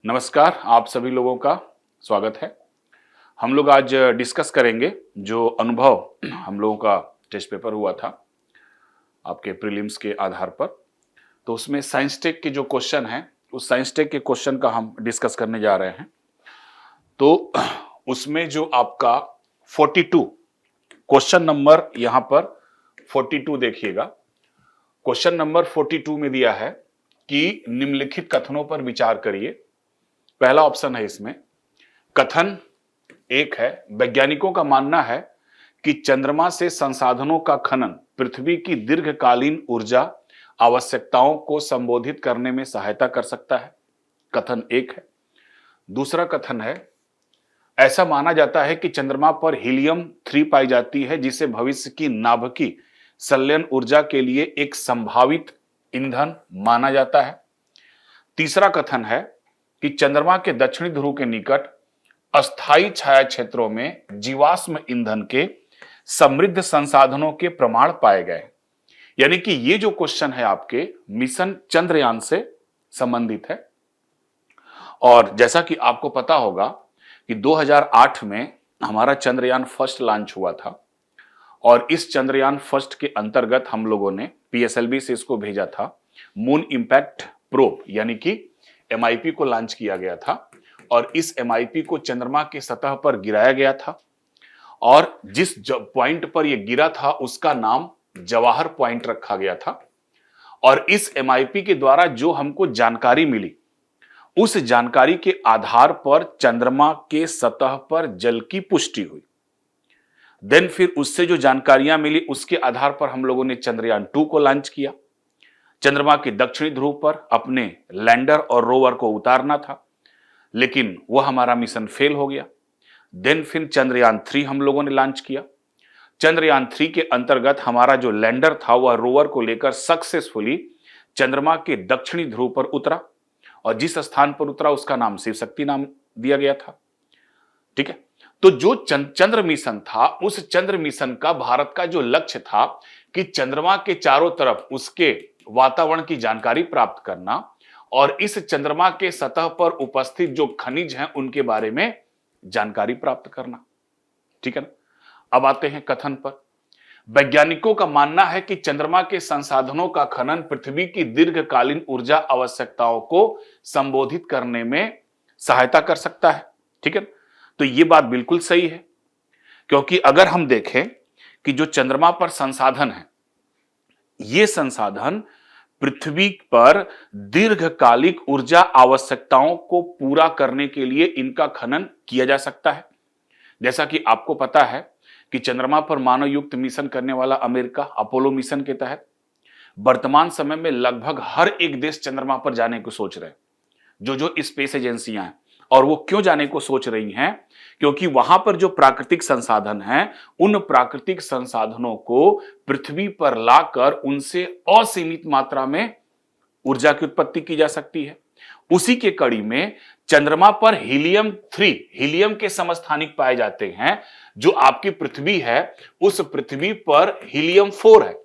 नमस्कार, आप सभी लोगों का स्वागत है। हम लोग आज डिस्कस करेंगे जो अनुभव हम लोगों का टेस्ट पेपर हुआ था आपके प्रीलिम्स के आधार पर। तो उसमें साइंस टेक के जो क्वेश्चन हैं, उस साइंस टेक के क्वेश्चन का हम डिस्कस करने जा रहे हैं। तो उसमें जो आपका 42 क्वेश्चन नंबर यहाँ पर 42 देखिएगा। क्वेश्चन नंबर 42 में दिया है कि निम्नलिखित कथनों पर विचार करिए। पहला ऑप्शन है इसमें, कथन एक है, वैज्ञानिकों का मानना है कि चंद्रमा से संसाधनों का खनन पृथ्वी की दीर्घकालीन ऊर्जा आवश्यकताओं को संबोधित करने में सहायता कर सकता है। कथन एक है। दूसरा कथन है, ऐसा माना जाता है कि चंद्रमा पर हीलियम 3 पाई जाती है, जिसे भविष्य की नाभिकीय संलयन ऊर्जा के लिए एक संभावित ईंधन माना जाता है। तीसरा कथन है कि चंद्रमा के दक्षिणी ध्रुव के निकट अस्थायी छाया क्षेत्रों में जीवाश्म ईंधन के समृद्ध संसाधनों के प्रमाण पाए गए। यानी कि ये जो क्वेश्चन है आपके मिशन चंद्रयान से संबंधित है। और जैसा कि आपको पता होगा कि 2008 में हमारा चंद्रयान फर्स्ट लॉन्च हुआ था और इस चंद्रयान फर्स्ट के अंतर्गत हम लोगों ने पीएसएलवी से इसको भेजा था मून इंपैक्ट प्रोब, यानी कि एमआईपी को लॉन्च किया गया था और इस एमआईपी को चंद्रमा के सतह पर गिराया गया था और जिस पॉइंट पर यह गिरा था उसका नाम जवाहर पॉइंट रखा गया था। और इस एमआईपी के द्वारा जो हमको जानकारी मिली, उस जानकारी के आधार पर चंद्रमा के सतह पर जल की पुष्टि हुई। देन फिर उससे जो जानकारियां मिली उसके आधार पर हम लोगों ने चंद्रयान 2 को लॉन्च किया। चंद्रमा के दक्षिणी ध्रुव पर अपने लैंडर और रोवर को उतारना था, लेकिन वह हमारा मिशन फेल हो गया। देन फिर चंद्रयान 3 हम लोगों ने लॉन्च किया। चंद्रयान 3 के अंतर्गत हमारा जो लैंडर था वह रोवर को लेकर सक्सेसफुली चंद्रमा के दक्षिणी ध्रुव पर उतरा और जिस स्थान पर उतरा उसका नाम शिव शक्ति नाम दिया गया था। ठीक है। तो जो चंद्र मिशन था, उस चंद्र मिशन का भारत का जो लक्ष्य था कि चंद्रमा के चारों तरफ उसके वातावरण की जानकारी प्राप्त करना और इस चंद्रमा के सतह पर उपस्थित जो खनिज हैं उनके बारे में जानकारी प्राप्त करना। ठीक है ना। अब आते हैं कथन पर। वैज्ञानिकों का मानना है कि चंद्रमा के संसाधनों का खनन पृथ्वी की दीर्घकालीन ऊर्जा आवश्यकताओं को संबोधित करने में सहायता कर सकता है। ठीक है। तो यह बात बिल्कुल सही है, क्योंकि अगर हम देखें कि जो चंद्रमा पर संसाधन है, ये संसाधन पृथ्वी पर दीर्घकालिक ऊर्जा आवश्यकताओं को पूरा करने के लिए इनका खनन किया जा सकता है। जैसा कि आपको पता है कि चंद्रमा पर मानव युक्त मिशन करने वाला अमेरिका अपोलो मिशन के तहत वर्तमान समय में लगभग हर एक देश चंद्रमा पर जाने को सोच रहे हैं, जो स्पेस एजेंसियां हैं। और वो क्यों जाने को सोच रही हैं? क्योंकि वहां पर जो प्राकृतिक संसाधन हैं, उन प्राकृतिक संसाधनों को पृथ्वी पर लाकर उनसे असीमित मात्रा में ऊर्जा की उत्पत्ति की जा सकती है। उसी के कड़ी में चंद्रमा पर हीलियम 3, हीलियम के समस्थानिक पाए जाते हैं। जो आपकी पृथ्वी है, उस पृथ्वी पर हीलियम 4 है,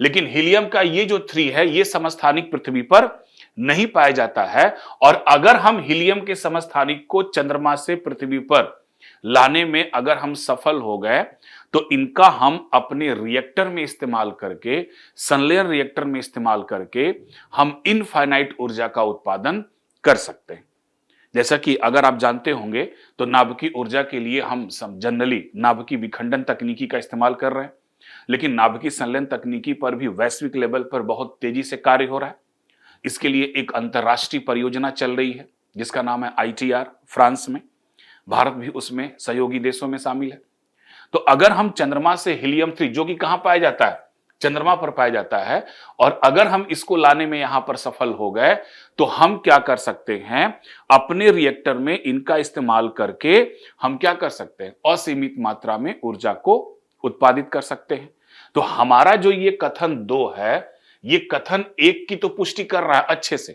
लेकिन हीलियम का ये जो 3 है, ये समस्थानिक पृथ्वी पर नहीं पाया जाता है। और अगर हम हीलियम के समस्थानिक को चंद्रमा से पृथ्वी पर लाने में अगर हम सफल हो गए, तो इनका हम अपने रिएक्टर में इस्तेमाल करके, संलयन रिएक्टर में इस्तेमाल करके हम इनफाइनाइट ऊर्जा का उत्पादन कर सकते हैं। जैसा कि अगर आप जानते होंगे तो नाभिकीय ऊर्जा के लिए हम जनरली नाभिकीय विखंडन तकनीकी का इस्तेमाल कर रहे हैं, लेकिन नाभिकीय संलयन तकनीकी पर भी वैश्विक लेवल पर बहुत तेजी से कार्य हो रहा है। इसके लिए एक अंतर्राष्ट्रीय परियोजना चल रही है जिसका नाम है ITR, फ्रांस में। भारत भी उसमें सहयोगी देशों में शामिल है। तो अगर हम चंद्रमा से हीलियम 3, जो कि कहां पाया जाता है, चंद्रमा पर पाया जाता है, और अगर हम इसको लाने में यहां पर सफल हो गए, तो हम क्या कर सकते हैं, अपने रिएक्टर में इनका इस्तेमाल करके हम क्या कर सकते हैं, असीमित मात्रा में ऊर्जा को उत्पादित कर सकते हैं। तो हमारा जो ये कथन 2 है, ये कथन 1 की तो पुष्टि कर रहा है अच्छे से,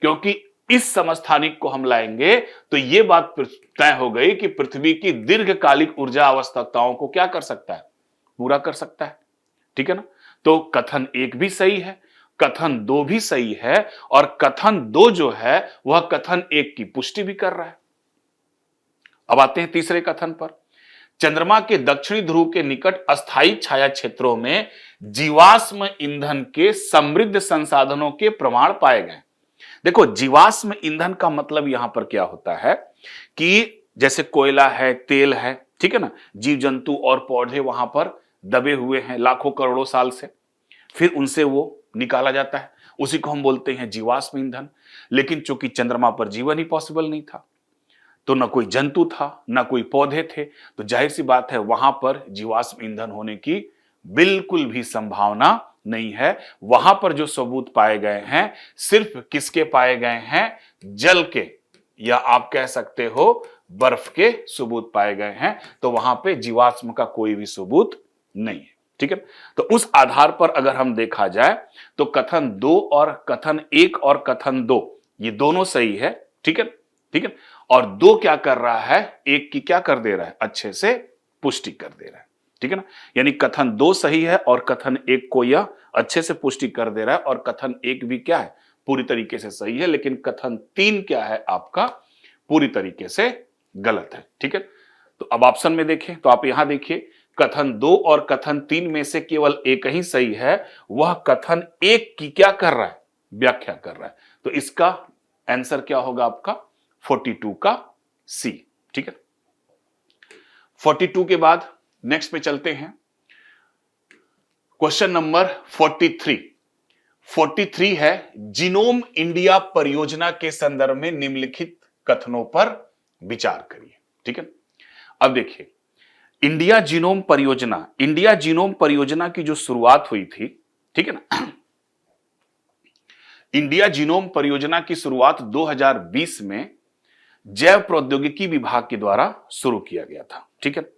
क्योंकि इस समस्थानिक को हम लाएंगे तो यह बात तय हो गई कि पृथ्वी की दीर्घकालिक ऊर्जा आवश्यकताओं को क्या कर सकता है, पूरा कर सकता है। ठीक है ना। तो कथन 1 भी सही है कथन 2 भी सही है और कथन 2 जो है वह कथन 1 की पुष्टि भी कर रहा है। अब आते हैं तीसरे कथन पर। चंद्रमा के दक्षिणी ध्रुव के निकट अस्थायी छाया क्षेत्रों में जीवाश्म ईंधन के समृद्ध संसाधनों के प्रमाण पाए गए। देखो, जीवाश्म ईंधन का मतलब यहां पर क्या होता है कि जैसे कोयला है, तेल है, ठीक है ना, जीव जंतु और पौधे वहां पर दबे हुए हैं लाखों करोड़ों साल से, फिर उनसे वो निकाला जाता है, उसी को हम बोलते हैं जीवाश्म ईंधन। लेकिन चूंकि चंद्रमा पर जीवन ही पॉसिबल नहीं था, तो ना कोई जंतु था, ना कोई पौधे थे, तो जाहिर सी बात है वहां पर जीवाश्म ईंधन होने की बिल्कुल भी संभावना नहीं है। वहां पर जो सबूत पाए गए हैं सिर्फ किसके पाए गए हैं? जल के, या आप कह सकते हो बर्फ के सबूत पाए गए हैं। तो वहां पे जीवाश्म का कोई भी सबूत नहीं है, ठीक है। तो उस आधार पर अगर हम देखा जाए तो कथन 2 और कथन 1 और कथन 2 ये दोनों सही है, ठीक है, ठीक है। और 2 क्या कर रहा है? 1 की क्या कर दे रहा है? अच्छे से पुष्टि कर दे रहा है, ठीक है ना। यानी कथन 2 सही है और कथन 1 को यह अच्छे से पुष्टि कर दे रहा है, और कथन 1 भी क्या है? पूरी तरीके से सही है। लेकिन कथन 3 क्या है आपका? पूरी तरीके से गलत है, ठीक है। तो अब ऑप्शन में देखें तो आप यहां देखिए, कथन 2 और कथन 3 में से केवल एक ही सही है, वह कथन 1 की क्या कर रहा है? व्याख्या कर रहा है। तो इसका आंसर क्या होगा आपका? 42 का सी, ठीक है। 42 के बाद नेक्स्ट पे चलते हैं, क्वेश्चन नंबर 43। 43 है, जीनोम इंडिया परियोजना के संदर्भ में निम्नलिखित कथनों पर विचार करिए, ठीक है। अब देखिए, इंडिया जीनोम परियोजना की जो शुरुआत हुई थी, ठीक है ना, इंडिया जीनोम परियोजना की शुरुआत 2020 में जैव प्रौद्योगिकी विभाग के द्वारा शुरू किया गया था, ठीक है।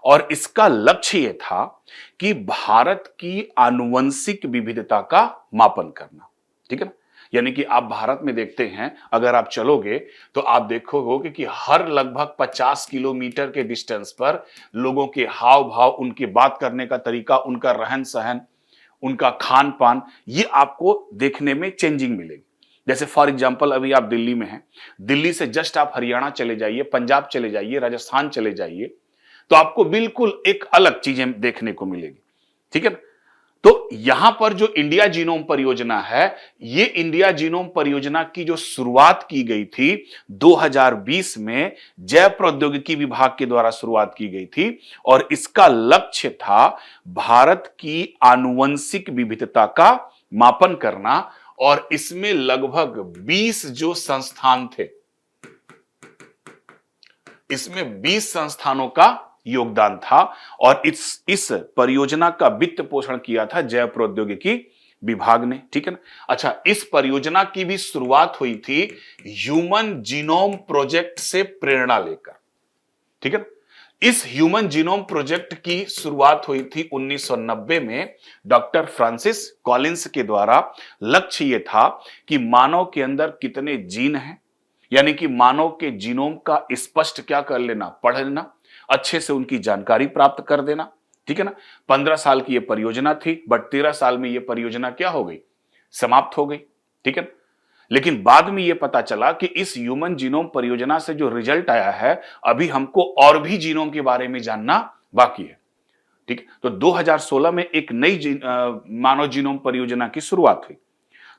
और इसका लक्ष्य यह था कि भारत की आनुवंशिक विविधता का मापन करना, ठीक है ना। यानी कि आप भारत में देखते हैं, अगर आप चलोगे तो आप देखोगे कि हर लगभग 50 किलोमीटर के डिस्टेंस पर लोगों के हाव भाव, उनके बात करने का तरीका, उनका रहन सहन, उनका खान पान, ये आपको देखने में चेंजिंग मिलेगी। जैसे फॉर एग्जांपल अभी आप दिल्ली में हैं, दिल्ली से जस्ट आप हरियाणा चले जाइए, पंजाब चले जाइए, राजस्थान चले जाइए, तो आपको बिल्कुल एक अलग चीजें देखने को मिलेगी, ठीक है ना। तो यहां पर जो इंडिया जीनोम परियोजना है, ये इंडिया जीनोम परियोजना की जो शुरुआत की गई थी 2020 में जैव प्रौद्योगिकी विभाग के द्वारा शुरुआत की गई थी, और इसका लक्ष्य था भारत की आनुवंशिक विविधता का मापन करना। और इसमें लगभग 20 जो संस्थान थे, इसमें 20 संस्थानों का योगदान था, और इस परियोजना का वित्त पोषण किया था जैव प्रौद्योगिकी विभाग ने, ठीक है ना। अच्छा, इस परियोजना की भी शुरुआत हुई थी ह्यूमन जीनोम प्रोजेक्ट से प्रेरणा लेकर, ठीक है ना। इस ह्यूमन जीनोम प्रोजेक्ट की शुरुआत हुई थी 1990 में डॉक्टर फ्रांसिस कॉलिंस के द्वारा। लक्ष्य यह था कि मानव के अंदर कितने जीन हैं, यानी कि मानव के जीनोम का स्पष्ट क्या कर लेना, पढ़ लेना, अच्छे से उनकी जानकारी प्राप्त कर देना, ठीक है ना। 15 साल की यह परियोजना थी, बट 13 साल में यह परियोजना क्या हो गई? समाप्त हो गई, ठीक है। लेकिन बाद में यह पता चला कि इस ह्यूमन जीनोम परियोजना से जो रिजल्ट आया है, अभी हमको और भी जीनोम के बारे में जानना बाकी है, ठीक है। तो 2016 में एक नई मानव जीनोम परियोजना की शुरुआत हुई।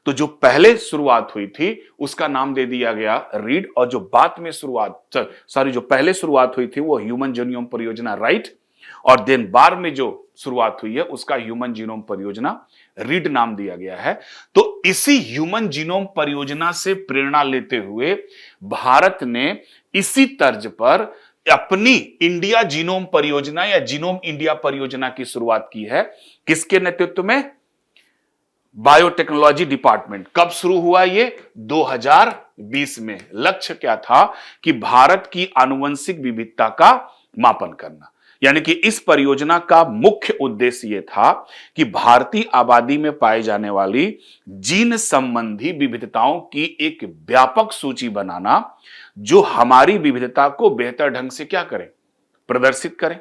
तो जो पहले शुरुआत हुई थी उसका नाम दे दिया गया रीड, और जो बाद में जो पहले शुरुआत हुई थी वो ह्यूमन जीनोम परियोजना राइट, और देन बाद में जो शुरुआत हुई है उसका ह्यूमन जीनोम परियोजना रीड नाम दिया गया है। तो इसी ह्यूमन जीनोम परियोजना से प्रेरणा लेते हुए भारत ने इसी तर्ज पर अपनी इंडिया जीनोम परियोजना या जीनोम इंडिया परियोजना की शुरुआत की है। किसके नेतृत्व में? Biotechnology department. कब शुरू हुआ ये? 2020 में। लक्ष्य क्या था कि भारत की आनुवंशिक विविधता का मापन करना। यानी कि इस परियोजना का मुख्य उद्देश्य यह था कि भारतीय आबादी में पाई जाने वाली जीन संबंधी विविधताओं की एक व्यापक सूची बनाना, जो हमारी विविधता को बेहतर ढंग से क्या करें? प्रदर्शित करें।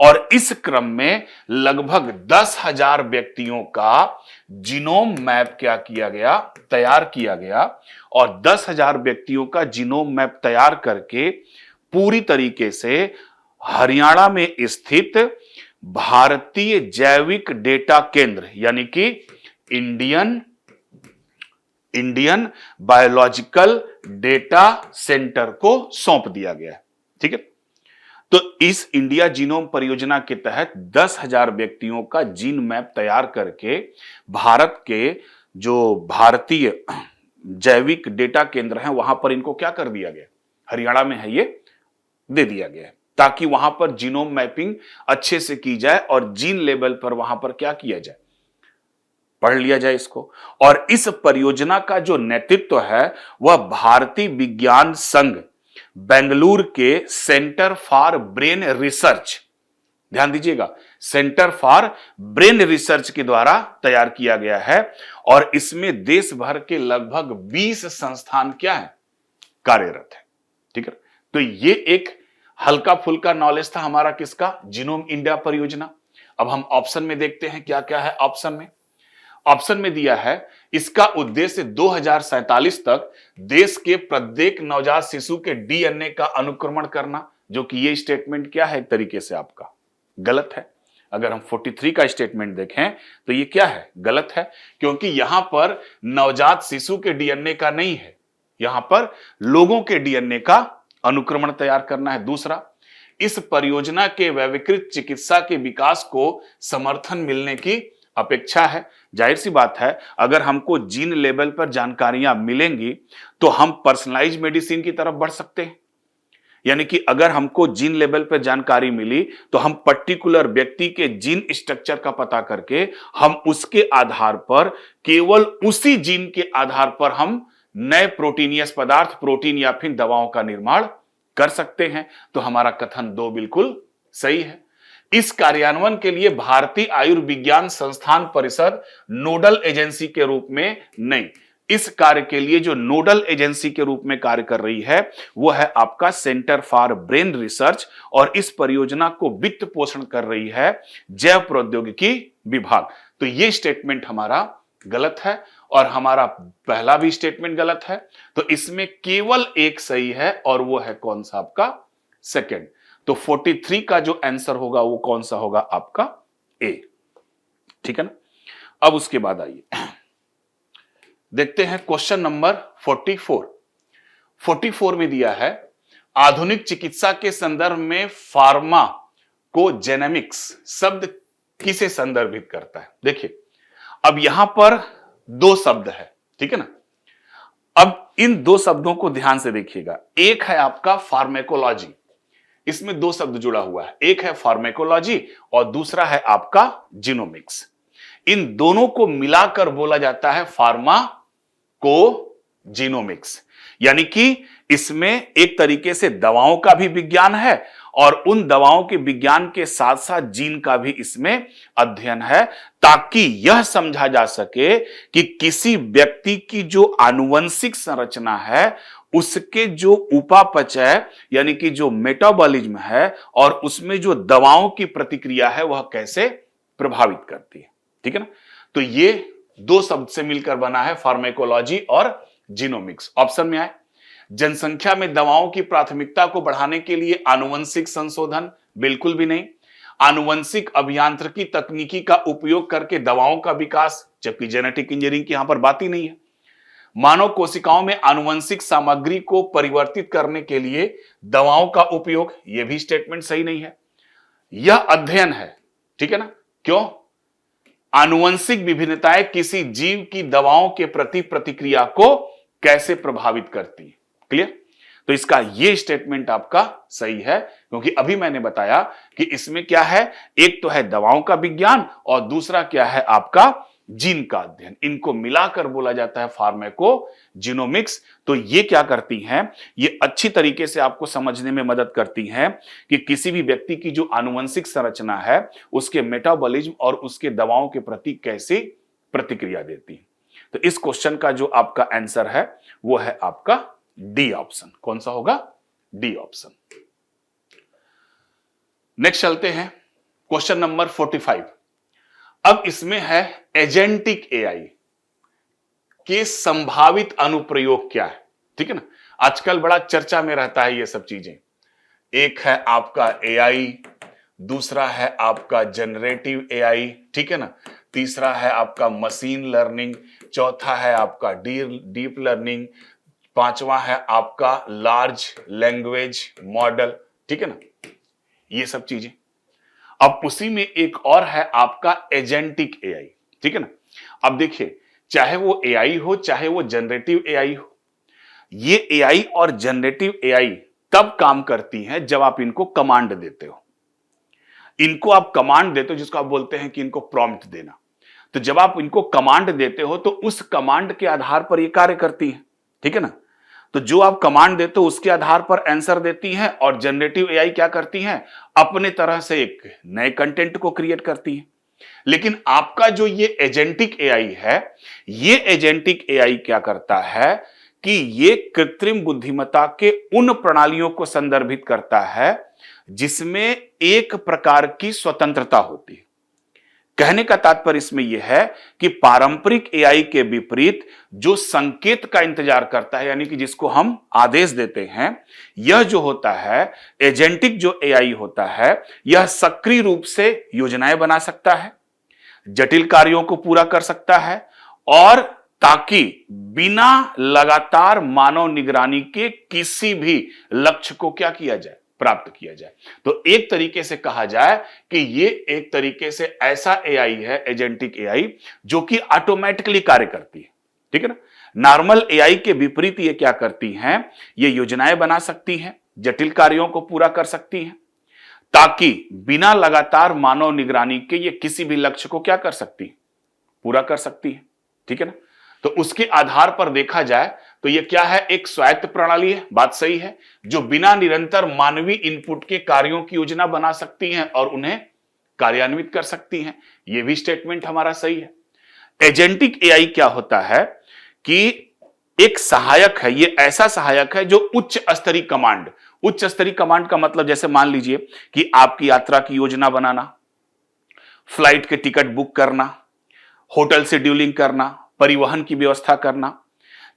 और इस क्रम में लगभग 10,000 व्यक्तियों का जीनोम मैप क्या किया गया, तैयार किया गया। और 10,000 व्यक्तियों का जीनोम मैप तैयार करके पूरी तरीके से हरियाणा में स्थित भारतीय जैविक डेटा केंद्र यानी कि इंडियन बायोलॉजिकल डेटा सेंटर को सौंप दिया गया है। ठीक है, तो इस इंडिया जीनोम परियोजना के तहत 10,000 व्यक्तियों का जीन मैप तैयार करके भारत के जो भारतीय जैविक डेटा केंद्र हैं वहां पर इनको क्या कर दिया गया, हरियाणा में है ये, दे दिया गया है, ताकि वहां पर जीनोम मैपिंग अच्छे से की जाए और जीन लेवल पर वहां पर क्या किया जाए, पढ़ लिया जाए इसको। और इस परियोजना का जो नेतृत्व है वह भारतीय विज्ञान संघ बेंगलुरु के सेंटर फॉर ब्रेन रिसर्च, ध्यान दीजिएगा, सेंटर फॉर ब्रेन रिसर्च के द्वारा तैयार किया गया है। और इसमें देश भर के लगभग 20 संस्थान क्या है, कार्यरत है। ठीक है, तो ये एक हल्का फुल्का नॉलेज था हमारा किसका, जीनोम इंडिया परियोजना। अब हम ऑप्शन में देखते हैं क्या क्या है ऑप्शन में। ऑप्शन में दिया है इसका उद्देश्य 2047 तक देश के प्रत्येक नवजात शिशु के डीएनए का अनुक्रमण करना, जो कि ये स्टेटमेंट क्या है, एक तरीके से आपका गलत है। अगर हम 43 का स्टेटमेंट देखें तो ये क्या है, गलत है, क्योंकि यहां पर नवजात शिशु के डीएनए का नहीं है, यहां पर लोगों के डीएनए का अनुक्रमण तैयार करना है। दूसरा, इस परियोजना के वैविकृत चिकित्सा के विकास को समर्थन मिलने की अपेक्षा है। जाहिर सी बात है, अगर हमको जीन लेवल पर जानकारियां मिलेंगी तो हम पर्सनलाइज मेडिसिन की तरफ बढ़ सकते हैं। यानी कि अगर हमको जीन लेवल पर जानकारी मिली तो हम पर्टिकुलर व्यक्ति के जीन स्ट्रक्चर का पता करके हम उसके आधार पर, केवल उसी जीन के आधार पर हम नए प्रोटीनियस पदार्थ, प्रोटीन या फिर दवाओं का निर्माण कर सकते हैं। तो हमारा कथन 2 बिल्कुल सही है। इस कार्यान्वयन के लिए भारतीय आयुर्विज्ञान संस्थान परिषद नोडल एजेंसी के रूप में नहीं, इस कार्य के लिए जो नोडल एजेंसी के रूप में कार्य कर रही है वो है आपका सेंटर फॉर ब्रेन रिसर्च, और इस परियोजना को वित्त पोषण कर रही है जैव प्रौद्योगिकी विभाग। तो ये स्टेटमेंट हमारा गलत है और हमारा पहला भी स्टेटमेंट गलत है। तो इसमें केवल एक सही है और वो है कौन सा, आपका सेकंड। तो 43 का जो आंसर होगा वो कौन सा होगा, आपका ए। ठीक है ना। अब उसके बाद आइए देखते हैं क्वेश्चन नंबर 44। 44 में दिया है आधुनिक चिकित्सा के संदर्भ में फार्मा को जेनेमिक्स शब्द किसे संदर्भित करता है। देखिए, अब यहां पर 2 शब्द है, ठीक है ना। अब इन 2 शब्दों को ध्यान से देखिएगा। एक है आपका फार्मेकोलॉजी, इसमें 2 शब्द जुड़ा हुआ है, एक है फार्मेकोलॉजी और दूसरा है आपका जीनोमिक्स। इन दोनों को मिलाकर बोला जाता है फार्माको जीनोमिक्स, यानी कि इसमें एक तरीके से दवाओं का भी विज्ञान है और उन दवाओं के विज्ञान के साथ साथ जीन का भी इसमें अध्ययन है, ताकि यह समझा जा सके कि किसी व्यक्ति की जो आनुवंशिक संरचना है उसके जो उपापचय यानी कि जो मेटाबॉलिज्म है और उसमें जो दवाओं की प्रतिक्रिया है वह कैसे प्रभावित करती है। ठीक है ना। तो ये 2 शब्द से मिलकर बना है फार्मेकोलॉजी और जीनोमिक्स। ऑप्शन में आए जनसंख्या में दवाओं की प्राथमिकता को बढ़ाने के लिए आनुवंशिक संशोधन, बिल्कुल भी नहीं। आनुवंशिक अभियांत्रिकी तकनीकी का उपयोग करके दवाओं का विकास, जबकि जेनेटिक इंजीनियरिंग की यहां पर बात ही नहीं है। मानव कोशिकाओं में आनुवंशिक सामग्री को परिवर्तित करने के लिए दवाओं का उपयोग, यह भी स्टेटमेंट सही नहीं है। यह अध्ययन है, ठीक है ना। क्यों? आनुवंशिक विभिन्नताएं किसी जीव की दवाओं के प्रति प्रतिक्रिया को कैसे प्रभावित करती है। क्लियर? तो इसका यह स्टेटमेंट आपका सही है, क्योंकि अभी मैंने बताया कि इसमें क्या है, एक तो है दवाओं का विज्ञान और दूसरा क्या है आपका जीन का अध्ययन। इनको मिलाकर बोला जाता है फार्मेको जीनोमिक्स। तो ये क्या करती हैं, ये अच्छी तरीके से आपको समझने में मदद करती हैं कि किसी भी व्यक्ति की जो आनुवंशिक संरचना है उसके मेटाबॉलिज्म और उसके दवाओं के प्रति कैसे प्रतिक्रिया देती है। तो इस क्वेश्चन का जो आपका आंसर है वो है आपका डी ऑप्शन। कौन सा होगा? D option. नेक्स्ट चलते हैं क्वेश्चन नंबर 45। अब इसमें है एजेंटिक एआई के संभावित अनुप्रयोग क्या है, ठीक है ना। आजकल बड़ा चर्चा में रहता है ये सब चीजें। एक है आपका एआई, दूसरा है आपका जनरेटिव एआई, ठीक है ना, तीसरा है आपका मशीन लर्निंग, चौथा है आपका डीप लर्निंग, पांचवा है आपका लार्ज लैंग्वेज मॉडल, ठीक है ना, ये सब चीजें। अब उसी में एक और है आपका एजेंटिक एआई, ठीक है ना। अब देखिए, चाहे वो एआई हो चाहे वो जनरेटिव एआई हो, ये एआई और जनरेटिव एआई तब काम करती हैं जब आप इनको कमांड देते हो। इनको आप कमांड देते हो जिसको आप बोलते हैं कि इनको प्रॉम्प्ट देना। तो जब आप इनको कमांड देते हो तो उस कमांड के आधार पर ये कार्य करती है, ठीक है ना। तो जो आप कमांड देते हो उसके आधार पर आंसर देती हैं, और जनरेटिव एआई क्या करती हैं, अपने तरह से एक नए कंटेंट को क्रिएट करती है। लेकिन आपका जो ये एजेंटिक एआई है, ये एजेंटिक एआई क्या करता है कि ये कृत्रिम बुद्धिमत्ता के उन प्रणालियों को संदर्भित करता है जिसमें एक प्रकार की स्वतंत्रता होती है। कहने का तात्पर्य इसमें यह है कि पारंपरिक एआई के विपरीत जो संकेत का इंतजार करता है, यानी कि जिसको हम आदेश देते हैं, यह जो होता है एजेंटिक जो एआई होता है, यह सक्रिय रूप से योजनाएं बना सकता है, जटिल कार्यों को पूरा कर सकता है, और ताकि बिना लगातार मानव निगरानी के किसी भी लक्ष्य को क्या किया जाए, प्राप्त किया जाए। तो एक तरीके से कहा जाए कि ये एक तरीके से ऐसा एआई है, एजेंटिक एआई, जो कि ऑटोमेटिकली कार्य करती है, ठीक है ना। नॉर्मल एआई के विपरीत ये क्या करती हैं, ये योजनाएं बना सकती हैं, जटिल कार्यों को पूरा कर सकती हैं, ताकि बिना लगातार मानव निगरानी के ये किसी भी लक्ष्य को क्या कर सकती है, पूरा कर सकती है, ठीक है ना। तो उसके आधार पर देखा जाए तो ये क्या है, एक स्वायत्त प्रणाली है, बात सही है, जो बिना निरंतर मानवीय इनपुट के कार्यों की योजना बना सकती हैं और उन्हें कार्यान्वित कर सकती हैं। ये भी स्टेटमेंट हमारा सही है। एजेंटिक एआई क्या होता है कि एक सहायक है, ये ऐसा सहायक है जो उच्च स्तरीय कमांड, उच्च स्तरीय कमांड का मतलब जैसे मान लीजिए कि आपकी यात्रा की योजना बनाना, फ्लाइट के टिकट बुक करना, होटल शेड्यूलिंग करना, परिवहन की व्यवस्था करना,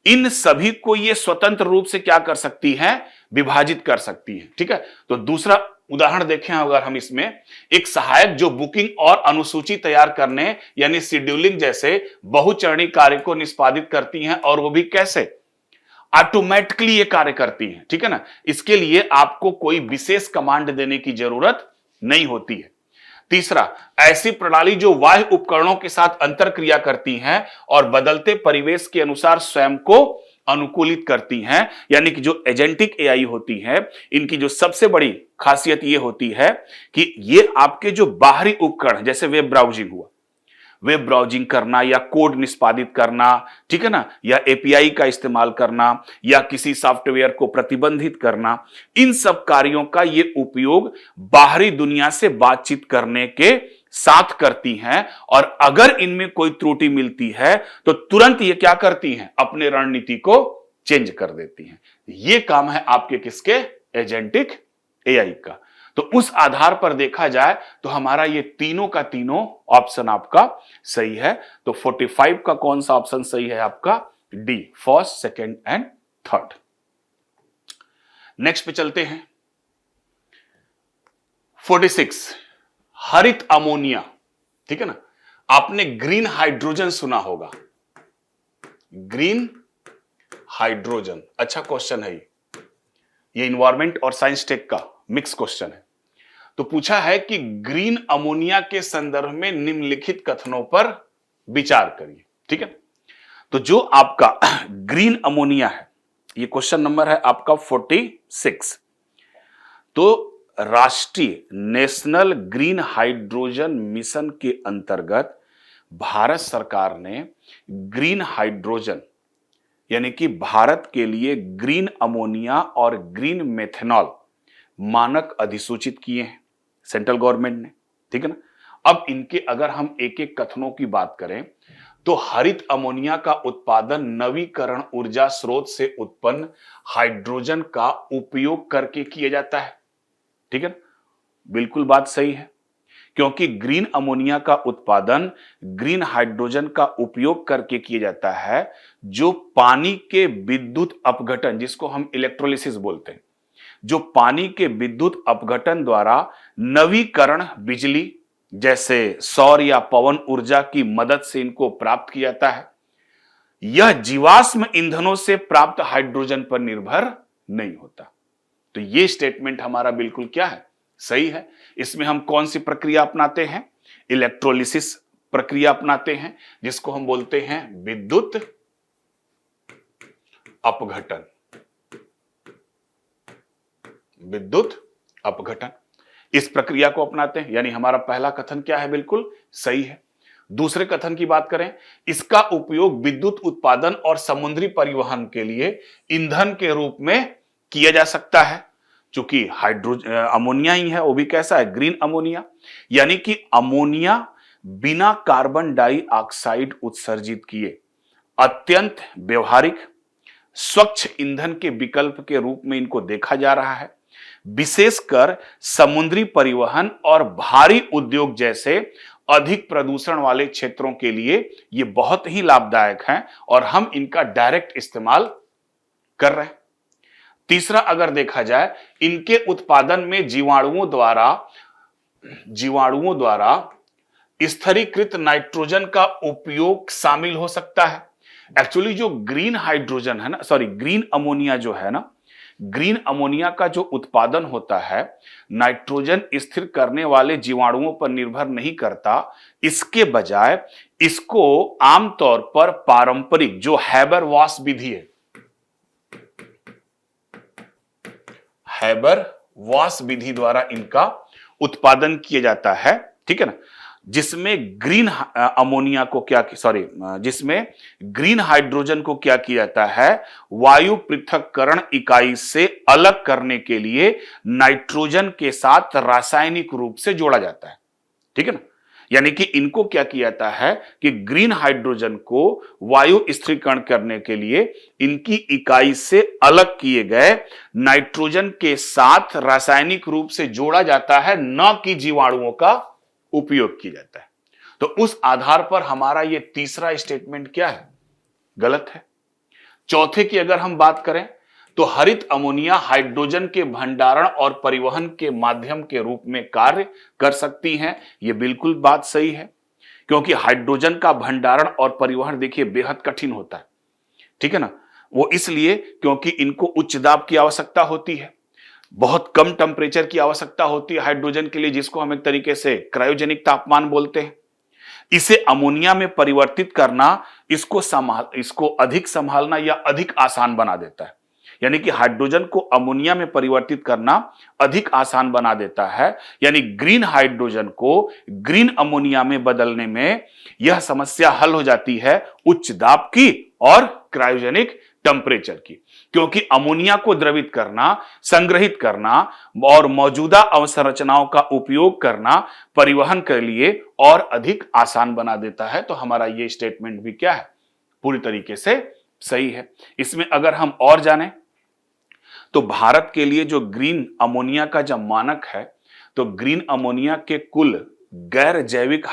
इन सभी को ये स्वतंत्र रूप से क्या कर सकती है, विभाजित कर सकती है, ठीक है। तो दूसरा उदाहरण देखें अगर हम इसमें, एक सहायक जो बुकिंग और अनुसूची तैयार करने यानी शेड्यूलिंग जैसे बहुचरणीय कार्य को निष्पादित करती हैं, और वो भी कैसे, ऑटोमेटिकली ये कार्य करती हैं, ठीक है ना। इसके लिए आपको कोई विशेष कमांड देने की जरूरत नहीं होती है। तीसरा, ऐसी प्रणाली जो बाह्य उपकरणों के साथ अंतर क्रिया करती हैं और बदलते परिवेश के अनुसार स्वयं को अनुकूलित करती हैं, यानी कि जो एजेंटिक एआई होती है, इनकी जो सबसे बड़ी खासियत ये होती है कि ये आपके जो बाहरी उपकरण, जैसे वेब ब्राउजिंग हुआ, वेब ब्राउजिंग करना या कोड निष्पादित करना, ठीक है ना, या एपीआई का इस्तेमाल करना या किसी सॉफ्टवेयर को प्रतिबंधित करना, इन सब कार्यों का ये उपयोग बाहरी दुनिया से बातचीत करने के साथ करती हैं, और अगर इनमें कोई त्रुटि मिलती है तो तुरंत ये क्या करती हैं, अपने रणनीति को चेंज कर देती हैं। ये काम है आपके किसके, एजेंटिक एआई का। तो उस आधार पर देखा जाए तो हमारा ये तीनों का तीनों ऑप्शन आपका सही है। तो 45 का कौन सा ऑप्शन सही है आपका, D, first, second and third. Next पे चलते हैं। 46, हरित अमोनिया, ठीक है ना। आपने ग्रीन हाइड्रोजन सुना होगा, ग्रीन हाइड्रोजन, अच्छा क्वेश्चन है ये इन्वायरमेंट और साइंस टेक का मिक्स क्वेश्चन है। तो पूछा है कि ग्रीन अमोनिया के संदर्भ में निम्नलिखित कथनों पर विचार करिए, ठीक है। तो जो आपका ग्रीन अमोनिया है, ये क्वेश्चन नंबर है आपका 46। तो राष्ट्रीय नेशनल ग्रीन हाइड्रोजन मिशन के अंतर्गत भारत सरकार ने ग्रीन हाइड्रोजन यानी कि भारत के लिए ग्रीन अमोनिया और ग्रीन मेथनॉल मानक अधिसूचित किए हैं सेंट्रल गवर्नमेंट ने, ठीक है ना। अब इनके अगर हम एक एक कथनों की बात करें तो हरित अमोनिया का उत्पादन नवीकरण ऊर्जा स्रोत से उत्पन्न हाइड्रोजन का उपयोग करके किया जाता है, ठीक है ना, बिल्कुल बात सही है। क्योंकि ग्रीन अमोनिया का उत्पादन ग्रीन हाइड्रोजन का उपयोग करके किया जाता है, जो पानी के विद्युत अपघटन, जिसको हम इलेक्ट्रोलिसिस बोलते हैं, जो पानी के विद्युत अपघटन द्वारा नवीकरण बिजली जैसे सौर या पवन ऊर्जा की मदद से इनको प्राप्त किया जाता है। यह जीवाश्म ईंधनों से प्राप्त हाइड्रोजन पर निर्भर नहीं होता। तो यह स्टेटमेंट हमारा बिल्कुल क्या है, सही है। इसमें हम कौन सी प्रक्रिया अपनाते हैं, इलेक्ट्रोलिसिस प्रक्रिया अपनाते हैं, जिसको हम बोलते हैं विद्युत अपघटन। विद्युत अपघटन, इस प्रक्रिया को अपनाते हैं, यानी हमारा पहला कथन क्या है, बिल्कुल सही है। दूसरे कथन की बात करें, इसका उपयोग विद्युत उत्पादन और समुद्री परिवहन के लिए ईंधन के रूप में किया जा सकता है। चूंकि अमोनिया ही है, वो भी कैसा है, ग्रीन अमोनिया, यानी कि अमोनिया बिना कार्बन डाइऑक्साइड उत्सर्जित किए अत्यंत व्यवहारिक स्वच्छ ईंधन के विकल्प के रूप में इनको देखा जा रहा है। विशेषकर समुद्री परिवहन और भारी उद्योग जैसे अधिक प्रदूषण वाले क्षेत्रों के लिए ये बहुत ही लाभदायक हैं और हम इनका डायरेक्ट इस्तेमाल कर रहे हैं। तीसरा, अगर देखा जाए, इनके उत्पादन में जीवाणुओं द्वारा स्थिरीकृत नाइट्रोजन का उपयोग शामिल हो सकता है। एक्चुअली जो ग्रीन हाइड्रोजन है ना, ग्रीन अमोनिया जो है ना, ग्रीन अमोनिया का जो उत्पादन होता है नाइट्रोजन स्थिर करने वाले जीवाणुओं पर निर्भर नहीं करता। इसके बजाय इसको आमतौर पर पारंपरिक जो हैबर-वॉश विधि है, हैबर-वॉश विधि द्वारा इनका उत्पादन किया जाता है, ठीक है ना, जिसमें ग्रीन हाइड्रोजन को क्या किया जाता है, वायु पृथक्करण इकाई से अलग करने के लिए नाइट्रोजन के साथ रासायनिक रूप से जोड़ा जाता है, ठीक है ना। यानी कि इनको क्या किया जाता है कि ग्रीन हाइड्रोजन को वायु स्थिरीकरण करने के लिए इनकी इकाई से अलग किए गए नाइट्रोजन के साथ रासायनिक रूप से जोड़ा जाता है, न कि जीवाणुओं का उपयोग किया जाता है। तो उस आधार पर हमारा यह तीसरा स्टेटमेंट क्या है, गलत है। चौथे की अगर हम बात करें तो हरित अमोनिया हाइड्रोजन के भंडारण और परिवहन के माध्यम के रूप में कार्य कर सकती हैं। यह बिल्कुल बात सही है, क्योंकि हाइड्रोजन का भंडारण और परिवहन देखिए बेहद कठिन होता है, ठीक है ना। वो इसलिए क्योंकि इनको उच्च दाब की आवश्यकता होती है, बहुत कम टेम्परेचर की आवश्यकता होती है हाइड्रोजन के लिए, जिसको हम एक तरीके से क्रायोजेनिक तापमान बोलते हैं। इसे अमोनिया में परिवर्तित करना इसको अधिक संभालना या अधिक आसान बना देता है। यानी कि हाइड्रोजन को अमोनिया में परिवर्तित करना अधिक आसान बना देता है। यानी ग्रीन हाइड्रोजन को ग्रीन अमोनिया में बदलने में यह समस्या हल हो जाती है उच्च दाब की और क्रायोजेनिक टेम्परेचर की, क्योंकि अमोनिया को द्रवित करना, संग्रहित करना और मौजूदा अवसंरचनाओं का उपयोग करना परिवहन के लिए और अधिक आसान बना देता है। तो हमारा ये स्टेटमेंट भी क्या है, पूरी तरीके से सही है। इसमें अगर हम और जानें तो भारत के लिए जो ग्रीन अमोनिया का जब मानक है, तो ग्रीन अमोनिया के कुल गैर जैविक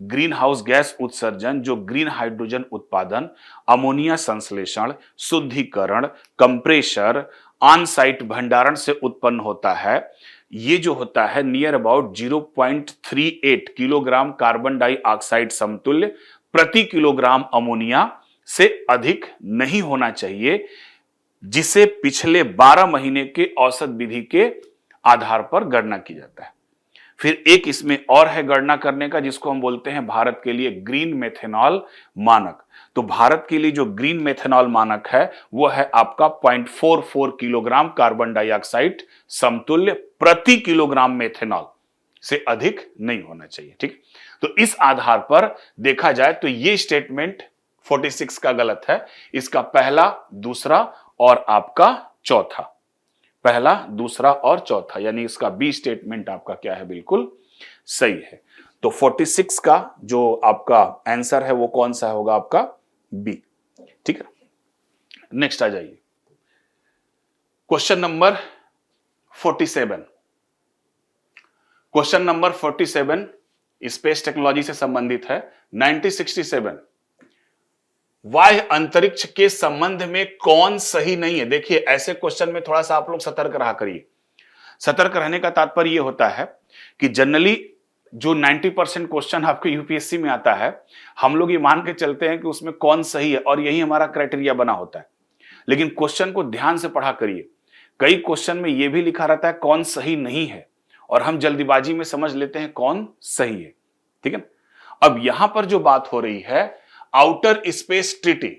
ग्रीन हाउस गैस उत्सर्जन, जो ग्रीन हाइड्रोजन उत्पादन, अमोनिया संश्लेषण, शुद्धिकरण, कंप्रेशर, ऑन साइट भंडारण से उत्पन्न होता है, ये जो होता है near about 0.38 kilogram carbon dioxide समतुल्य प्रति किलोग्राम अमोनिया से अधिक नहीं होना चाहिए, जिसे पिछले 12 महीने के औसत विधि के आधार पर गणना की जाता है। फिर एक इसमें और है गणना करने का, जिसको हम बोलते हैं भारत के लिए ग्रीन मेथेनॉल मानक। तो भारत के लिए जो ग्रीन मेथेनॉल मानक है वो है आपका 0.44 किलोग्राम कार्बन डाइऑक्साइड समतुल्य प्रति किलोग्राम मेथेनॉल से अधिक नहीं होना चाहिए, ठीक। तो इस आधार पर देखा जाए तो ये स्टेटमेंट 46 का गलत है। इसका पहला, दूसरा और आपका चौथा, पहला, दूसरा और चौथा, यानी इसका बी स्टेटमेंट आपका क्या है, बिल्कुल सही है। तो 46 का जो आपका आंसर है वो कौन सा होगा, आपका बी, ठीक है। नेक्स्ट आ जाइए, question number 47। Question number 47 space technology से संबंधित है। 1967 वाह्य अंतरिक्ष के संबंध में कौन सही नहीं है? देखिए ऐसे क्वेश्चन में थोड़ा सा आप लोग सतर्क रहा करिए। सतर्क रहने का तात्पर्य यह होता है कि जनरली जो 90% क्वेश्चन आपके यूपीएससी में आता है, हम लोग ये मान के चलते हैं कि उसमें कौन सही है और यही हमारा क्राइटेरिया बना होता है। लेकिन क्वेश्चन को ध्यान से पढ़ा करिए। कई क्वेश्चन में यह भी लिखा रहता है कौन सही नहीं है, और हम जल्दीबाजी में समझ लेते हैं कौन सही है। ठीक है। अब यहां पर जो बात हो रही है आउटर स्पेस ट्रीटी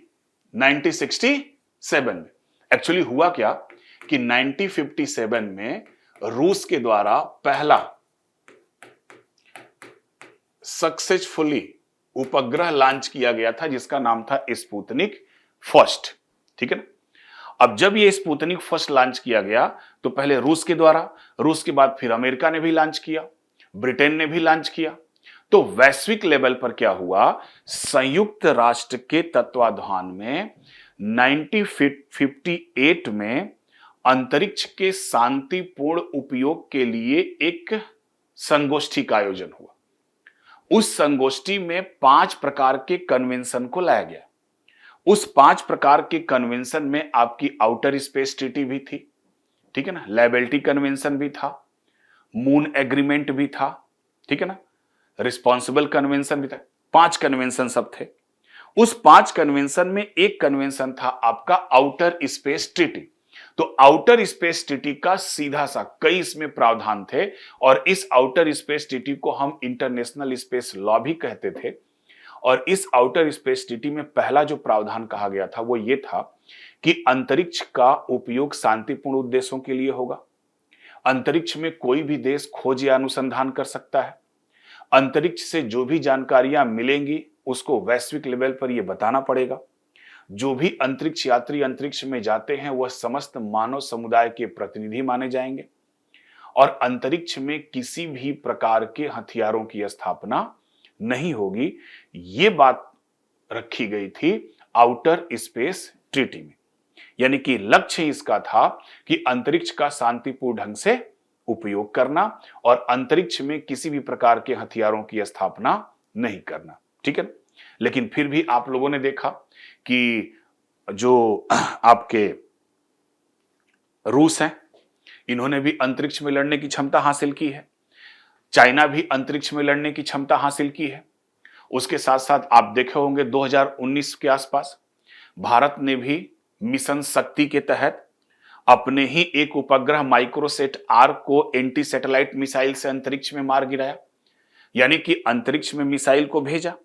1967 में, एक्चुअली हुआ क्या कि 1957 में रूस के द्वारा पहला सक्सेसफुली उपग्रह लॉन्च किया गया था जिसका नाम था स्पुतनिक फर्स्ट। ठीक है ना। अब जब ये स्पुतनिक फर्स्ट लॉन्च किया गया तो पहले रूस के द्वारा, रूस के बाद फिर अमेरिका ने भी लॉन्च किया, ब्रिटेन ने भी लॉन्च किया। तो वैश्विक लेवल पर क्या हुआ, संयुक्त राष्ट्र के तत्वाधान में 1958 में अंतरिक्ष के शांतिपूर्ण उपयोग के लिए एक संगोष्ठी का आयोजन हुआ। उस संगोष्ठी में 5 प्रकार के कन्वेंशन को लाया गया। उस 5 प्रकार के कन्वेंशन में आपकी आउटर स्पेस ट्रीटी भी थी, ठीक है ना, लायबिलिटी कन्वेंशन भी था, मून एग्रीमेंट भी था, ठीक है ना, रिस्पॉन्सिबल कन्वेंशन भी था। 5 कन्वेंशन सब थे। उस 5 कन्वेंशन में एक कन्वेंशन था आपका आउटर स्पेस ट्रीटी। तो आउटर स्पेस ट्रीटी का सीधा सा कई इसमें प्रावधान थे और इस आउटर स्पेस ट्रीटी को हम इंटरनेशनल स्पेस लॉ भी कहते थे। और इस आउटर स्पेस ट्रीटी में पहला जो प्रावधान कहा गया था वो ये था कि अंतरिक्ष का उपयोग शांतिपूर्ण उद्देश्यों के लिए होगा। अंतरिक्ष में कोई भी देश खोज या अनुसंधान कर सकता है। अंतरिक्ष से जो भी जानकारियां मिलेंगी उसको वैश्विक लेवल पर यह बताना पड़ेगा। जो भी अंतरिक्ष यात्री अंतरिक्ष में जाते हैं वह समस्त मानव समुदाय के प्रतिनिधि माने जाएंगे। और अंतरिक्ष में किसी भी प्रकार के हथियारों की स्थापना नहीं होगी। यह बात रखी गई थी आउटर स्पेस ट्रीटी में। यानी कि लक्ष्य इसका था कि अंतरिक्ष का शांतिपूर्ण ढंग से उपयोग करना और अंतरिक्ष में किसी भी प्रकार के हथियारों की स्थापना नहीं करना। ठीक है। लेकिन फिर भी आप लोगों ने देखा कि जो आपके रूस हैं इन्होंने भी अंतरिक्ष में लड़ने की क्षमता हासिल की है। चाइना भी अंतरिक्ष में लड़ने की क्षमता हासिल की है। उसके साथ साथ आप देखे होंगे 2019 के आसपास भारत ने भी मिशन शक्ति के तहत अपने ही एक उपग्रह माइक्रोसेट आर को एंटी सैटेलाइट मिसाइल से अंतरिक्ष में मार गिराया। यानी कि अंतरिक्ष में मिसाइल को भेजा।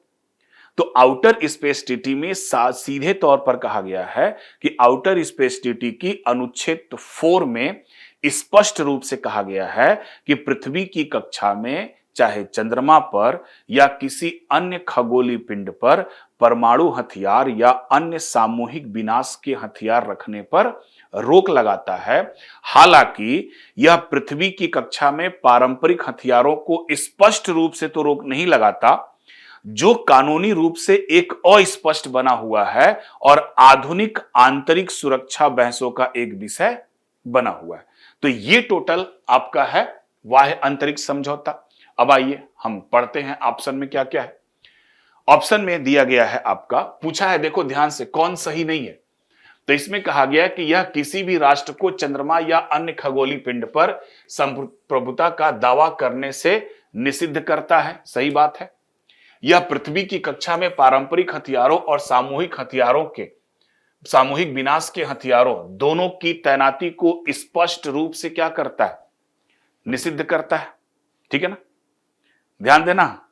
तो आउटर स्पेस ट्रीटी में सीधे तौर पर कहा गया है कि आउटर स्पेस ट्रीटी की अनुच्छेद 4 में स्पष्ट रूप से कहा गया है कि पृथ्वी की कक्षा में चाहे चंद्रमा पर या किसी अन्य खगोलीय पिंड पर परमाणु हथियार या अन्य सामूहिक विनाश के हथियार रखने पर रोक लगाता है। हालांकि यह पृथ्वी की कक्षा में पारंपरिक हथियारों को स्पष्ट रूप से तो रोक नहीं लगाता, जो कानूनी रूप से एक अस्पष्ट बना हुआ है और आधुनिक आंतरिक सुरक्षा बहसों का एक विषय बना हुआ है। तो ये टोटल आपका है बाह्य अंतरिक्ष समझौता। अब आइए हम पढ़ते हैं ऑप्शन में क्या क्या है। ऑप्शन में दिया गया है आपका, पूछा है देखो ध्यान से, कौन सही नहीं है। तो इसमें कहा गया कि यह किसी भी राष्ट्र को चंद्रमा या अन्य खगोलीय पिंड पर संप्रभुता का दावा करने से निषिद्ध करता है। सही बात है। यह पृथ्वी की कक्षा में पारंपरिक हथियारों और सामूहिक विनाश के हथियारों दोनों की तैनाती को स्पष्ट रूप से क्या करता है, निषिद्ध करता है। ठीक है ना, ध्यान देना,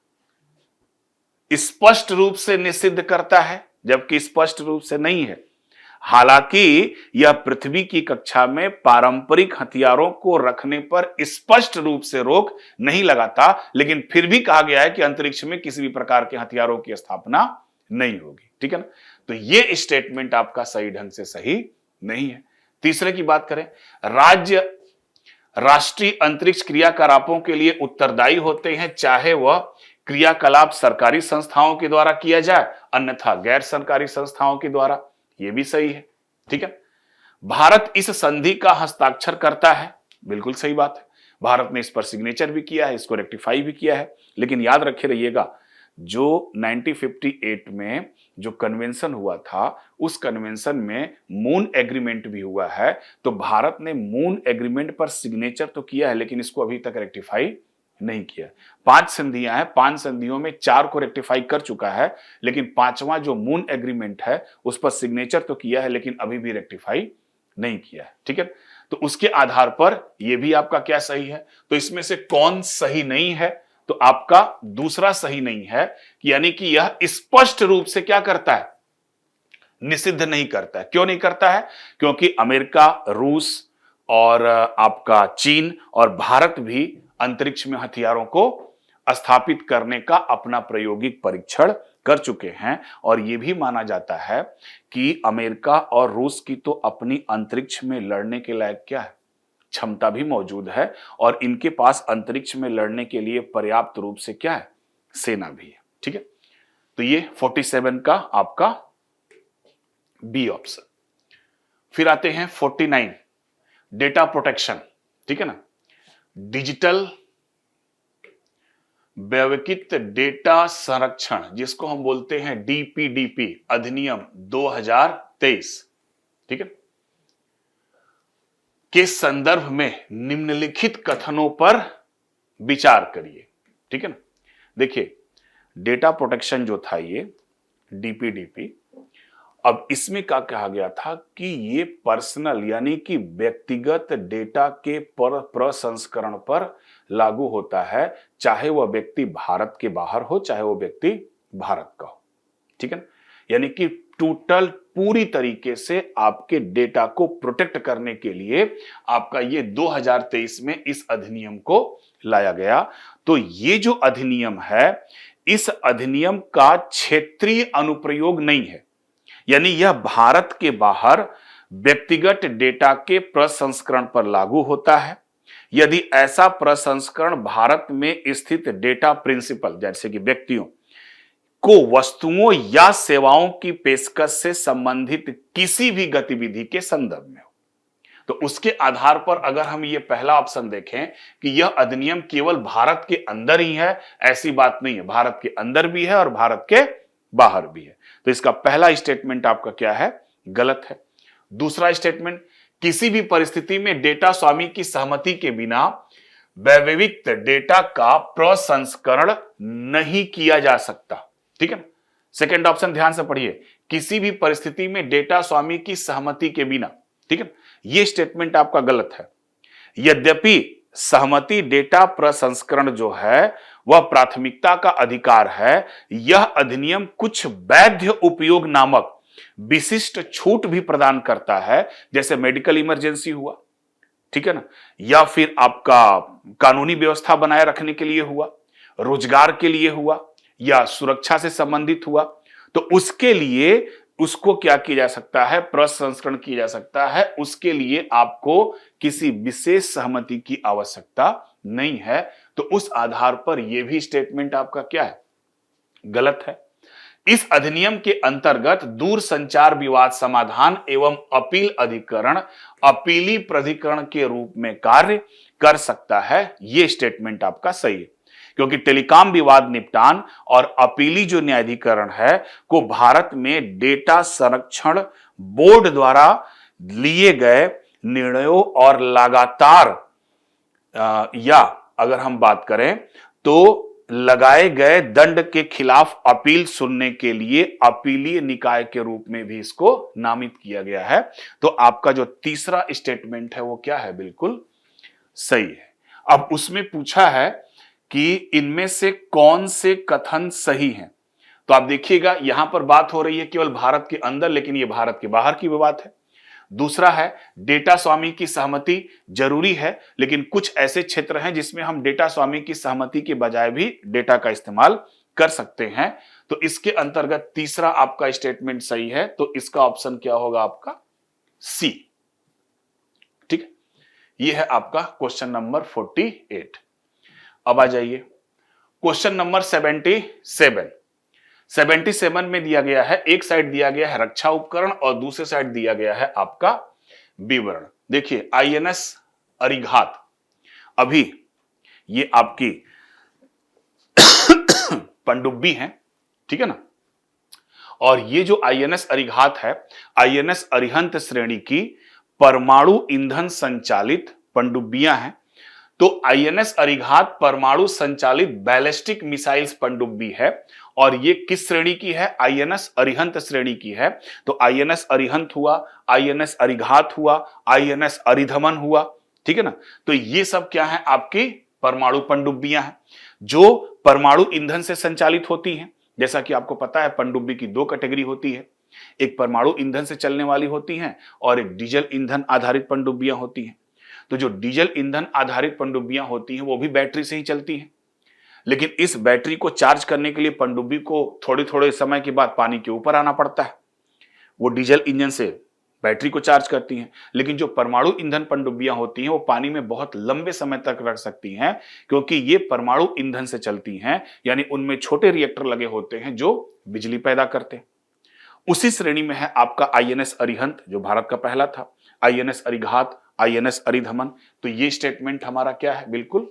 स्पष्ट रूप से निषिद्ध करता है जबकि स्पष्ट रूप से नहीं है। हालांकि यह पृथ्वी की कक्षा में पारंपरिक हथियारों को रखने पर स्पष्ट रूप से रोक नहीं लगाता, लेकिन फिर भी कहा गया है कि अंतरिक्ष में किसी भी प्रकार के हथियारों की स्थापना नहीं होगी। ठीक है ना। तो यह स्टेटमेंट आपका सही ढंग से सही नहीं है। तीसरे की बात करें, राष्ट्रीय अंतरिक्ष क्रियाकलापों के लिए उत्तरदायी होते हैं, चाहे वह क्रियाकलाप सरकारी संस्थाओं के द्वारा किया जाए अन्यथा गैर सरकारी संस्थाओं के द्वारा। यह भी सही है। ठीक है। भारत इस संधि का हस्ताक्षर करता है। बिल्कुल सही बात है। भारत ने इस पर सिग्नेचर भी किया है, इसको रेक्टिफाई भी किया है। लेकिन याद रखे रहिएगा, जो 1958 में जो कन्वेंशन हुआ था, उस कन्वेंशन में मून एग्रीमेंट भी हुआ है। तो भारत ने मून एग्रीमेंट पर सिग्नेचर तो किया है, लेकिन इसको अभी तक रेक्टिफाई नहीं किया। 5 संधियां हैं, 5 संधियों में 4 को रेक्टिफाई कर चुका है, लेकिन 5वां जो मून एग्रीमेंट है उस पर सिग्नेचर तो किया है, लेकिन अभी भी रेक्टिफाई नहीं किया है। ठीक है, तो उसके आधार पर यह भी आपका क्या सही है। तो इसमें से कौन सही नहीं है, तो आपका दूसरा सही नहीं है, यानी कि यह स्पष्ट रूप से क्या करता है, निषिद्ध नहीं करता है। क्यों नहीं करता है? क्योंकि अमेरिका, रूस और आपका चीन और भारत भी अंतरिक्ष में हथियारों को स्थापित करने का अपना प्रायोगिक परीक्षण कर चुके हैं। और यह भी माना जाता है कि अमेरिका और रूस की तो अपनी अंतरिक्ष में लड़ने के लायक क्या है, क्षमता भी मौजूद है, और इनके पास अंतरिक्ष में लड़ने के लिए पर्याप्त रूप से क्या है, सेना भी है। ठीक है, तो ये 47 का आपका बी ऑप्शन। फिर आते हैं 49, डेटा प्रोटेक्शन। ठीक है ना, डिजिटल वैयक्तिक डेटा संरक्षण, जिसको हम बोलते हैं डीपीडीपी अधिनियम 2023, ठीक है, के संदर्भ में निम्नलिखित कथनों पर विचार करिए। ठीक है ना, देखिए डेटा प्रोटेक्शन जो था ये डीपीडीपी, अब इसमें क्या कहा गया था कि ये पर्सनल यानी कि व्यक्तिगत डेटा के प्रसंस्करण पर लागू होता है, चाहे वह व्यक्ति भारत के बाहर हो, चाहे वह व्यक्ति भारत का हो। ठीक है ना, यानी कि टोटल पूरी तरीके से आपके डेटा को प्रोटेक्ट करने के लिए आपका ये 2023 में इस अधिनियम को लाया गया। तो ये जो अधिनियम है, इस अधिनियम का क्षेत्रीय अनुप्रयोग नहीं है, यानी यह भारत के बाहर व्यक्तिगत डेटा के प्रसंस्करण पर लागू होता है। यदि ऐसा प्रसंस्करण भारत में स्थित डेटा प्रिंसिपल, जैसे कि व्यक्तियों को वस्तुओं या सेवाओं की पेशकश से संबंधित किसी भी गतिविधि के संदर्भ में हो, तो उसके आधार पर अगर हम ये पहला ऑप्शन देखें कि यह अधिनियम केवल भारत के अंदर ही है, ऐसी बात नहीं है, भारत के अंदर भी है और भारत के बाहर भी है। तो इसका पहला स्टेटमेंट आपका क्या है, गलत है। दूसरा स्टेटमेंट, किसी भी परिस्थिति में डेटा स्वामी की सहमति के बिना वैयक्तिक डेटा का प्रसंस्करण नहीं किया जा सकता। ठीक है, सेकंड ऑप्शन ध्यान से पढ़िए, किसी भी परिस्थिति में डेटा स्वामी की सहमति के बिना। ठीक है, यह स्टेटमेंट आपका गलत है। यद्यपि सहमति डेटा प्रसंस्करण जो है वह प्राथमिकता का अधिकार है, यह अधिनियम कुछ वैध उपयोग नामक विशिष्ट छूट भी प्रदान करता है, जैसे मेडिकल इमरजेंसी हुआ, ठीक है ना, या फिर आपका कानूनी व्यवस्था बनाए रखने के लिए हुआ, रोजगार के लिए हुआ, या सुरक्षा से संबंधित हुआ। तो उसके लिए उसको क्या किया जा सकता है, प्रसंस्करण किया जा सकता है। उसके लिए आपको किसी विशेष सहमति की आवश्यकता नहीं है। तो उस आधार पर यह भी स्टेटमेंट आपका क्या है, गलत है। इस अधिनियम के अंतर्गत दूर संचार विवाद समाधान एवं अपील अधिकरण अपीली प्राधिकरण के रूप में कार्य कर सकता है, यह स्टेटमेंट आपका सही है, क्योंकि टेलीकॉम विवाद निपटान और अपीली जो न्यायाधिकरण है को भारत में डेटा संरक्षण बोर्ड द्वारा लिए गए निर्णयों और लगातार या अगर हम बात करें तो लगाए गए दंड के खिलाफ अपील सुनने के लिए अपीलीय निकाय के रूप में भी इसको नामित किया गया है। तो आपका जो तीसरा स्टेटमेंट है वो क्या है, बिल्कुल सही है। अब उसमें पूछा है कि इनमें से कौन से कथन सही हैं, तो आप देखिएगा यहां पर बात हो रही है केवल भारत के अंदर, लेकिन यह भारत के बाहर की बात है। दूसरा है डेटा स्वामी की सहमति जरूरी है, लेकिन कुछ ऐसे क्षेत्र हैं जिसमें हम डेटा स्वामी की सहमति के बजाय भी डेटा का इस्तेमाल कर सकते हैं। तो इसके अंतर्गत तीसरा आपका स्टेटमेंट सही है, तो इसका ऑप्शन क्या होगा, आपका सी। ठीक है, यह है आपका क्वेश्चन नंबर 48। अब आ जाइए क्वेश्चन नंबर 77 में दिया गया है, एक साइड दिया गया है रक्षा उपकरण और दूसरे साइड दिया गया है आपका विवरण। देखिए आईएनएस अरिघात अभी ये आपकी पनडुब्बी है, ठीक है ना। और ये जो आईएनएस अरिघात है, आईएनएस अरिहंत श्रेणी की परमाणु ईंधन संचालित पनडुब्बियां हैं। तो आईएनएस अरिघात परमाणु संचालित बैलिस्टिक मिसाइल्स पनडुब्बी है और ये किस श्रेणी की है? आईएनएस अरिहंत श्रेणी की है। तो आईएनएस अरिहंत हुआ, आईएनएस अरिघात हुआ, आईएनएस अरिधमन हुआ, ठीक है ना। तो ये सब क्या है? आपकी परमाणु पनडुब्बियां हैं जो परमाणु ईंधन से संचालित होती हैं। जैसा कि आपको पता है पनडुब्बी की दो कैटेगरी होती है, एक परमाणु ईंधन से चलने वाली होती है और एक डीजल ईंधन आधारित पनडुब्बियां होती हैं। तो जो डीजल ईंधन आधारित पनडुब्बियां होती हैं वो भी बैटरी से ही चलती हैं, लेकिन इस बैटरी को चार्ज करने के लिए पनडुब्बी को थोड़े थोड़े समय के बाद पानी के ऊपर आना पड़ता है। वो डीजल इंजन से बैटरी को चार्ज करती हैं, लेकिन जो परमाणु ईंधन पनडुब्बियां होती हैं वो पानी में बहुत लंबे समय तक रख सकती हैं, क्योंकि ये परमाणु ईंधन से चलती हैं, यानी उनमें छोटे रिएक्टर लगे होते हैं जो बिजली पैदा करते हैं। उसी श्रेणी में है आपका आईएनएस अरिहंत जो भारत का पहला था, आईएनएस अरिघात, आईएनएस अरिधमन। तो ये स्टेटमेंट हमारा क्या है? बिल्कुल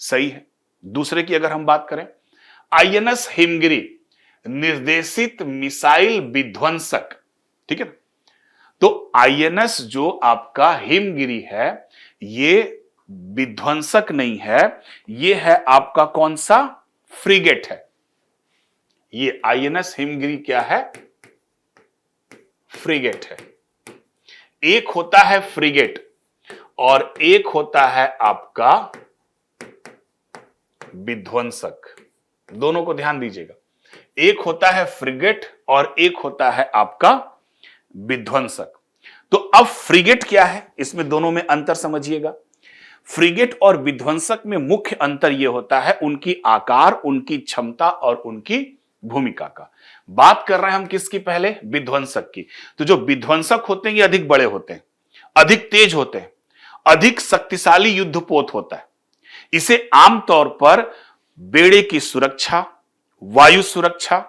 सही है। दूसरे की अगर हम बात करें, आईएनएस हिमगिरी निर्देशित मिसाइल विध्वंसक, ठीक है ना। तो आईएनएस जो आपका हिमगिरी है ये विध्वंसक नहीं है, ये है आपका कौन सा? फ्रिगेट है। ये आईएनएस हिमगिरी क्या है? फ्रिगेट है। एक होता है फ्रिगेट और एक होता है आपका विध्वंसक। दोनों को ध्यान दीजिएगा, एक होता है फ्रिगेट और एक होता है आपका विध्वंसक। तो अब फ्रिगेट क्या है, इसमें दोनों में अंतर समझिएगा। फ्रिगेट और विध्वंसक में मुख्य अंतर यह होता है उनकी आकार, उनकी क्षमता और उनकी भूमिका का। बात कर रहे हैं हम किसकी? पहले विध्वंसक की। तो जो विध्वंसक होते हैं ये अधिक बड़े होते हैं, अधिक तेज होते हैं, अधिक शक्तिशाली युद्धपोत होता है। इसे आमतौर पर बेड़े की सुरक्षा, वायु सुरक्षा,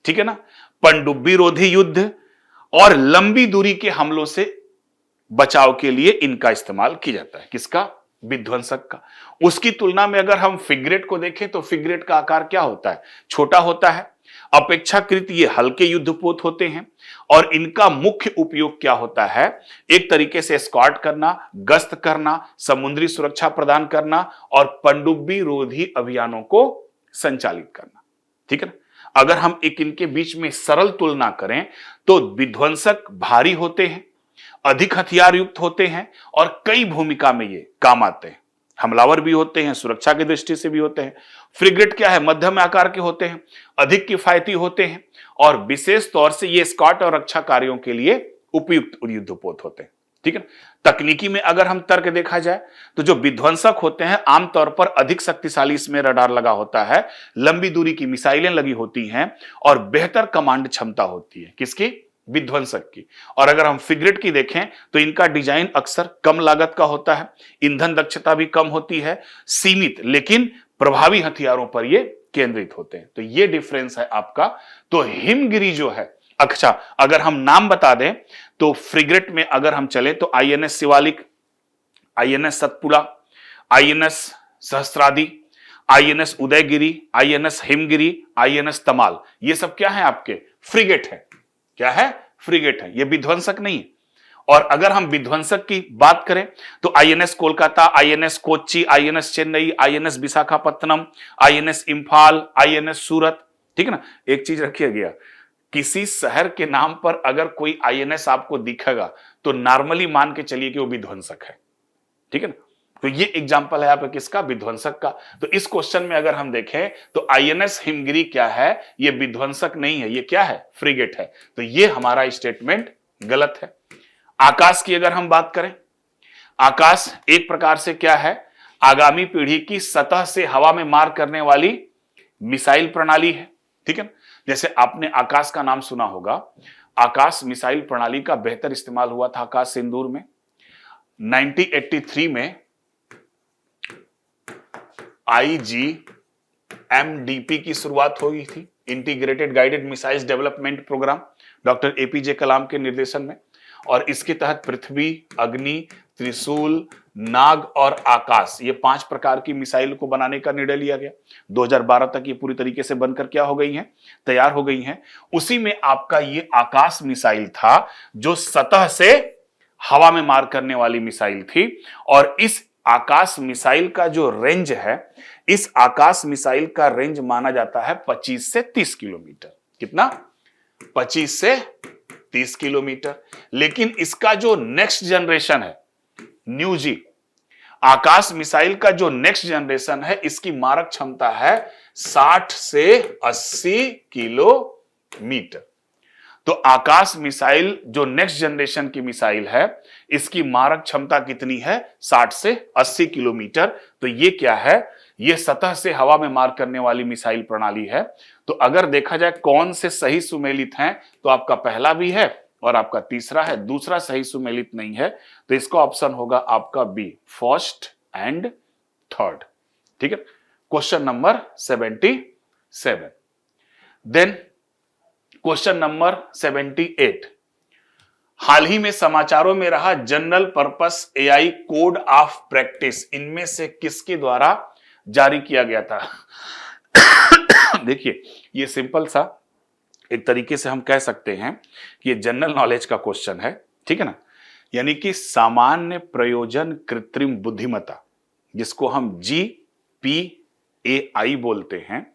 ठीक है ना, पनडुब्बी रोधी युद्ध और लंबी दूरी के हमलों से बचाव के लिए इनका इस्तेमाल किया जाता है। किसका? विध्वंसक का। उसकी तुलना में अगर हम फ्रिगेट को देखें तो फ्रिगेट का आकार क्या होता है? छोटा होता है। अपेक्षाकृत ये हल्के युद्धपोत होते हैं और इनका मुख्य उपयोग क्या होता है? एक तरीके से एस्कॉर्ट करना, गश्त करना, समुद्री सुरक्षा प्रदान करना और पनडुब्बी रोधी अभियानों को संचालित करना, ठीक है ना। अगर हम एक इनके बीच में सरल तुलना करें तो विध्वंसक भारी होते हैं, अधिक हथियार युक्त होते हैं और कई भूमिका में ये काम आते हैं। हमलावर भी होते हैं, सुरक्षा की दृष्टि से भी होते हैं। फ्रिगेट क्या है? मध्यम आकार के होते हैं, अधिक किफायती होते हैं और विशेष तौर से ये स्कॉट और रक्षा कार्यों के लिए उपयुक्त युद्धपोत होते हैं, ठीक है। तकनीकी में अगर हम तर्क देखा जाए तो जो विध्वंसक होते हैं आमतौर पर अधिक शक्तिशाली इसमें रडार लगा होता है, लंबी दूरी की मिसाइलें लगी होती हैं और बेहतर कमांड क्षमता होती है। किसकी? विध्वंसक की। और अगर हम फ्रिगेट की देखें तो इनका डिजाइन अक्सर कम लागत का होता है, ईंधन दक्षता भी कम होती है, सीमित लेकिन प्रभावी हथियारों पर ये केंद्रित होते हैं। तो ये डिफरेंस है आपका। तो हिमगिरी जो है, अच्छा अगर हम नाम बता दें तो फ्रिगेट में अगर हम चले तो INS Shivalik, INS Satpura, INS Sahyadri, INS Udaygiri, INS Himgiri, INS Tamal, ये सब क्या है? आपके फ्रिगेट है। क्या है? फ्रिगेट है, ये विध्वंसक नहीं है। और अगर हम विध्वंसक की बात करें तो INS Kolkata, INS Kochi, INS Chennai, INS Visakhapatnam, INS Imphal, INS Surat, ठीक है ना। एक चीज रखिए गया, किसी शहर के नाम पर अगर कोई आईएनएस आपको दिखेगा तो नॉर्मली मान के चलिए कि वो विध्वंसक है, ठीक है ना। तो ये एग्जांपल है आपका किसका? विध्वंसक का। तो इस क्वेश्चन में अगर हम देखें तो आईएनएस हिमगिरी क्या है? ये विध्वंसक नहीं है, ये क्या है? फ्रिगेट है। तो ये हमारा स्टेटमेंट गलत है। आकाश की अगर हम बात करें, आकाश एक प्रकार से क्या है? आगामी पीढ़ी की सतह से हवा में मार करने वाली मिसाइल प्रणाली है, ठीक है। जैसे आपने आकाश का नाम सुना होगा, आकाश मिसाइल प्रणाली का बेहतर इस्तेमाल हुआ था आकाश सिंदूर में। 1983 में IGMDP की शुरुआत हुई थी, integrated guided missiles development programme, doctor APJ Kalam के निर्देशन में। और इसके तहत पृथ्वी, अग्नि, त्रिशूल, नाग और आकाश, ये 5 प्रकार की मिसाइल को बनाने का निर्णय लिया गया। 2012 तक ये पूरी तरीके से बनकर क्या हो गई हैं, तैयार हो गई हैं। उसी में आपका ये आकाश मिसाइल था जो सतह से हवा में मार करने वाली मिसाइल थी। और इस आकाश मिसाइल का जो रेंज है, इस आकाश मिसाइल का रेंज माना जाता है 25 से 30 किलोमीटर। कितना? 25 से 30 किलोमीटर। लेकिन इसका जो नेक्स्ट जनरेशन है, न्यू जी, आकाश मिसाइल का जो नेक्स्ट जनरेशन है, इसकी मारक क्षमता है 60 से 80 किलोमीटर। तो आकाश मिसाइल जो नेक्स्ट जनरेशन की मिसाइल है, इसकी मारक क्षमता कितनी है? 60 से 80 किलोमीटर। तो ये क्या है? ये सतह से हवा में मार करने वाली मिसाइल प्रणाली है। तो अगर देखा जाए कौन से सही सुमेलित हैं, तो आपका पहला भी है और आपका तीसरा है, दूसरा सही सुमेलित नहीं है। तो इसका ऑप्शन होगा आपका बी, फर्स्ट एंड थर्ड। ठीक है, question number 77। Then question number 78, हाल ही में समाचारों में रहा general purpose AI code of practice इनमें से किसके द्वारा जारी किया गया था? देखिए, ये सिंपल सा एक तरीके से हम कह सकते हैं कि ये जनरल नॉलेज का क्वेश्चन है। ठीक है ना, यानी कि सामान्य प्रयोजन कृत्रिम बुद्धिमत्ता, जिसको हम GPAI बोलते हैं,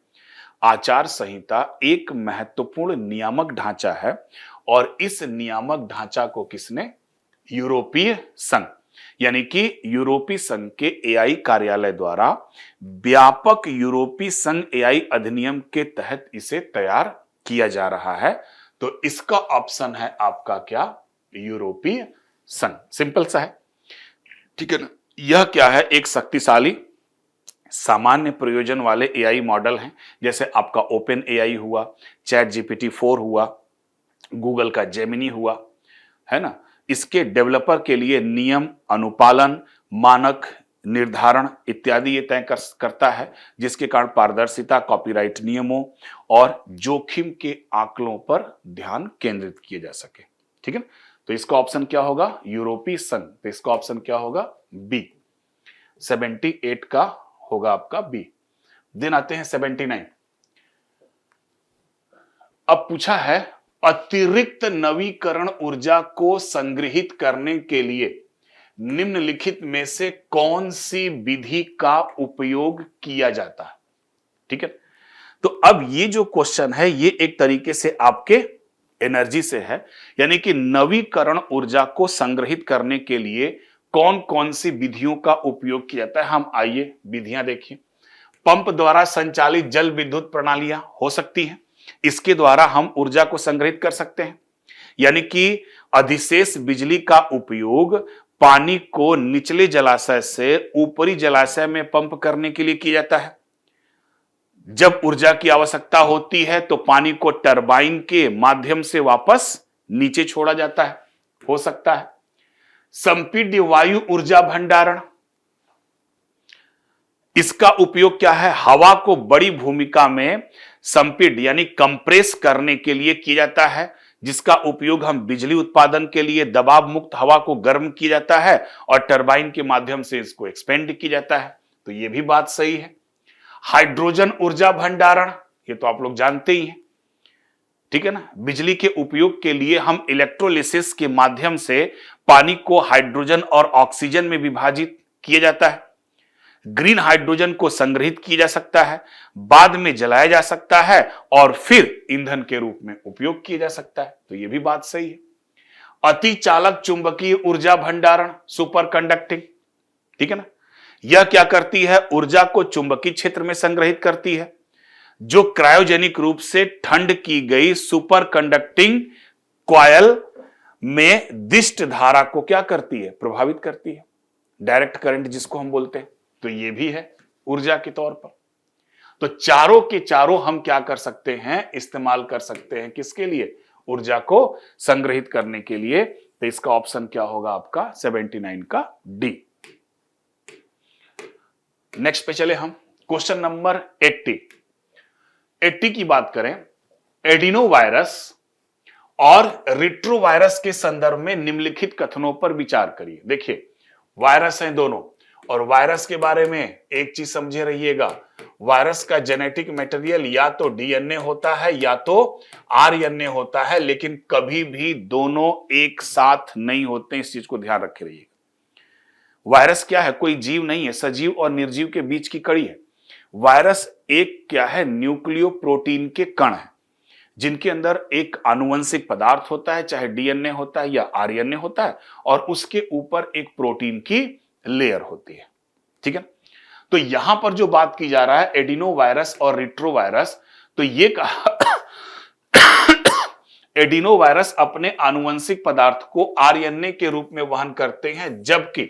आचार संहिता एक महत्वपूर्ण नियामक ढांचा है। और इस नियामक ढांचा को किसने? यूरोपीय संघ, यानी कि यूरोपीय संघ के एआई कार्यालय द्वारा व्यापक यूरोपीय संघ एआई अधिनियम के तहत इसे तैयार किया जा रहा है। तो इसका ऑप्शन है आपका क्या? यूरोपीय संघ। सिंपल सा है, ठीक है ना। यह क्या है? एक शक्तिशाली सामान्य प्रयोजन वाले एआई मॉडल हैं, जैसे आपका ओपन एआई हुआ, चैट जीपीटी 4 हुआ, गूगल का जेमिनी हुआ, है ना। इसके डेवलपर के लिए नियम, अनुपालन, मानक निर्धारण इत्यादि ये तय करता है, जिसके कारण पारदर्शिता, कॉपीराइट नियमों और जोखिम के आंकड़ों पर ध्यान केंद्रित किए जा सके। ठीक है, तो इसका ऑप्शन क्या होगा? यूरोपीय संघ। तो इसका ऑप्शन क्या होगा? बी। 78 का होगा आपका बी। दिन आते हैं 79। अब पूछा है, अतिरिक्त नवीकरण ऊर्जा को संग्रहित करने के लिए निम्नलिखित में से कौन सी विधि का उपयोग किया जाता है? ठीक है, तो अब ये जो क्वेश्चन है, ये एक तरीके से आपके एनर्जी से है, यानी कि नवीकरण ऊर्जा को संग्रहित करने के लिए कौन कौन सी विधियों का उपयोग किया जाता है। हम आइए विधियां देखिए। पंप द्वारा संचालित जल विद्युत प्रणालियां हो सकती हैं, इसके द्वारा हम ऊर्जा को संग्रहित कर सकते हैं। यानी कि अधिशेष बिजली का उपयोग पानी को निचले जलाशय से ऊपरी जलाशय में पंप करने के लिए किया जाता है। जब ऊर्जा की आवश्यकता होती है तो पानी को टरबाइन के माध्यम से वापस नीचे छोड़ा जाता है, हो सकता है। संपीड्य वायु ऊर्जा भंडारण, इसका उपयोग क्या है? हवा को बड़ी भूमिका में संपीड यानी कंप्रेस करने के लिए किया जाता है, जिसका उपयोग हम बिजली उत्पादन के लिए दबाव मुक्त हवा को गर्म किया जाता है और टरबाइन के माध्यम से इसको एक्सपेंड किया जाता है। तो यह भी बात सही है। हाइड्रोजन ऊर्जा भंडारण, ये तो आप लोग जानते ही हैं, ठीक है ना। बिजली के उपयोग के लिए हम इलेक्ट्रोलिसिस के माध्यम से पानी को हाइड्रोजन और ऑक्सीजन में विभाजित किया जाता है। ग्रीन हाइड्रोजन को संग्रहित किया जा सकता है, बाद में जलाया जा सकता है और फिर ईंधन के रूप में उपयोग किया जा सकता है। तो यह भी बात सही है। अति चालक चुंबकीय ऊर्जा भंडारण, सुपर कंडक्टिंग, ठीक है ना। यह क्या करती है? ऊर्जा को चुंबकीय क्षेत्र में संग्रहित करती है, जो क्रायोजेनिक रूप से ठंड की गई सुपर कंडक्टिंग कॉयल में दिष्ट धारा को क्या करती है? प्रभावित करती है, डायरेक्ट करंट जिसको हम बोलते हैं। तो ये भी है ऊर्जा के तौर पर। तो चारों के चारों हम क्या कर सकते हैं? इस्तेमाल कर सकते हैं किसके लिए? ऊर्जा को संग्रहित करने के लिए। तो इसका ऑप्शन क्या होगा आपका? 79 का डी। नेक्स्ट पे चले हम, क्वेश्चन नंबर 80 की बात करें। एडिनो वायरस और रिट्रोवायरस के संदर्भ में निम्नलिखित कथनों पर विचार करिए। देखिए, वायरस हैं दोनों, और वायरस के बारे में एक चीज समझे रहिएगा, वायरस का जेनेटिक मटेरियल या तो डीएनए होता है या तो आरएनए होता है, लेकिन कभी भी दोनों एक साथ नहीं होते, इस चीज को ध्यान रखे रहिएगा। वायरस क्या है? कोई जीव नहीं है, सजीव और निर्जीव के बीच की कड़ी है। वायरस एक क्या है? न्यूक्लियो प्रोटीन के कण है, जिनके अंदर एक आनुवंशिक पदार्थ होता है, चाहे डीएनए होता है या आरएनए होता है, और उसके ऊपर एक प्रोटीन की लेयर होती है। ठीक है, तो यहां पर जो बात की जा रहा है एडिनो वायरस और रिट्रोवायरस, तो ये कहा एडिनो वायरस अपने आनुवंशिक पदार्थ को आरएनए के रूप में वहन करते हैं, जबकि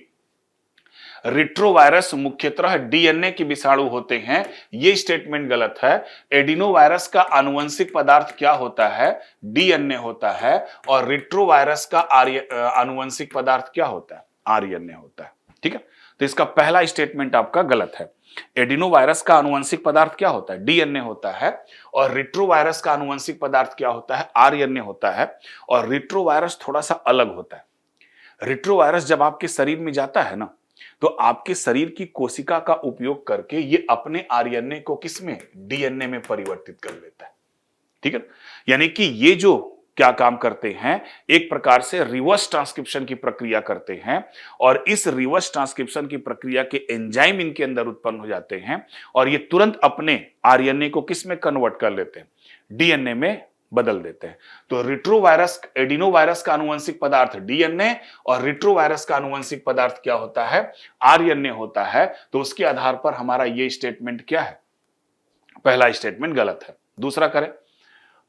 रिट्रोवायरस मुख्यतः डीएनए के विषाणु होते हैं। यह स्टेटमेंट गलत है। एडिनो वायरस का आनुवंशिक पदार्थ क्या होता है? डीएनए होता है, और रिट्रोवायरस का आनुवंशिक पदार्थ क्या होता है? आरएनए होता है। ठीक है, तो इसका पहला स्टेटमेंट आपका गलत है। एडिनो वायरस का आनुवंशिक पदार्थ क्या होता है? डीएनए होता है, और रिट्रोवायरस का आनुवंशिक पदार्थ क्या होता है? आरएनए होता है, और रिट्रोवायरस थोड़ा सा अलग होता है। रिट्रोवायरस जब आपके शरीर में जाता है ना, तो आपके शरीर की कोशिका का उपयोग करके ये अपने आरएनए को किसमें? डीएनए में परिवर्तित कर लेता है। ठीक है, यानी कि ये जो क्या काम करते हैं, एक प्रकार से रिवर्स ट्रांसक्रिप्शन की प्रक्रिया करते हैं, और इस रिवर्स ट्रांसक्रिप्शन की प्रक्रिया के एंजाइम इनके अंदर उत्पन्न हो जाते हैं, और ये तुरंत अपने आरएनए को किस में कन्वर्ट कर लेते हैं? डीएनए में बदल देते हैं। तो रिट्रोवायरस, एडिनो वायरस का आनुवंशिक पदार्थ डीएनए, और रिट्रोवायरस का आनुवंशिक पदार्थ क्या होता है? आरएनए होता है। तो उसके आधार पर हमारा ये स्टेटमेंट क्या है? पहला स्टेटमेंट गलत है। दूसरा करें,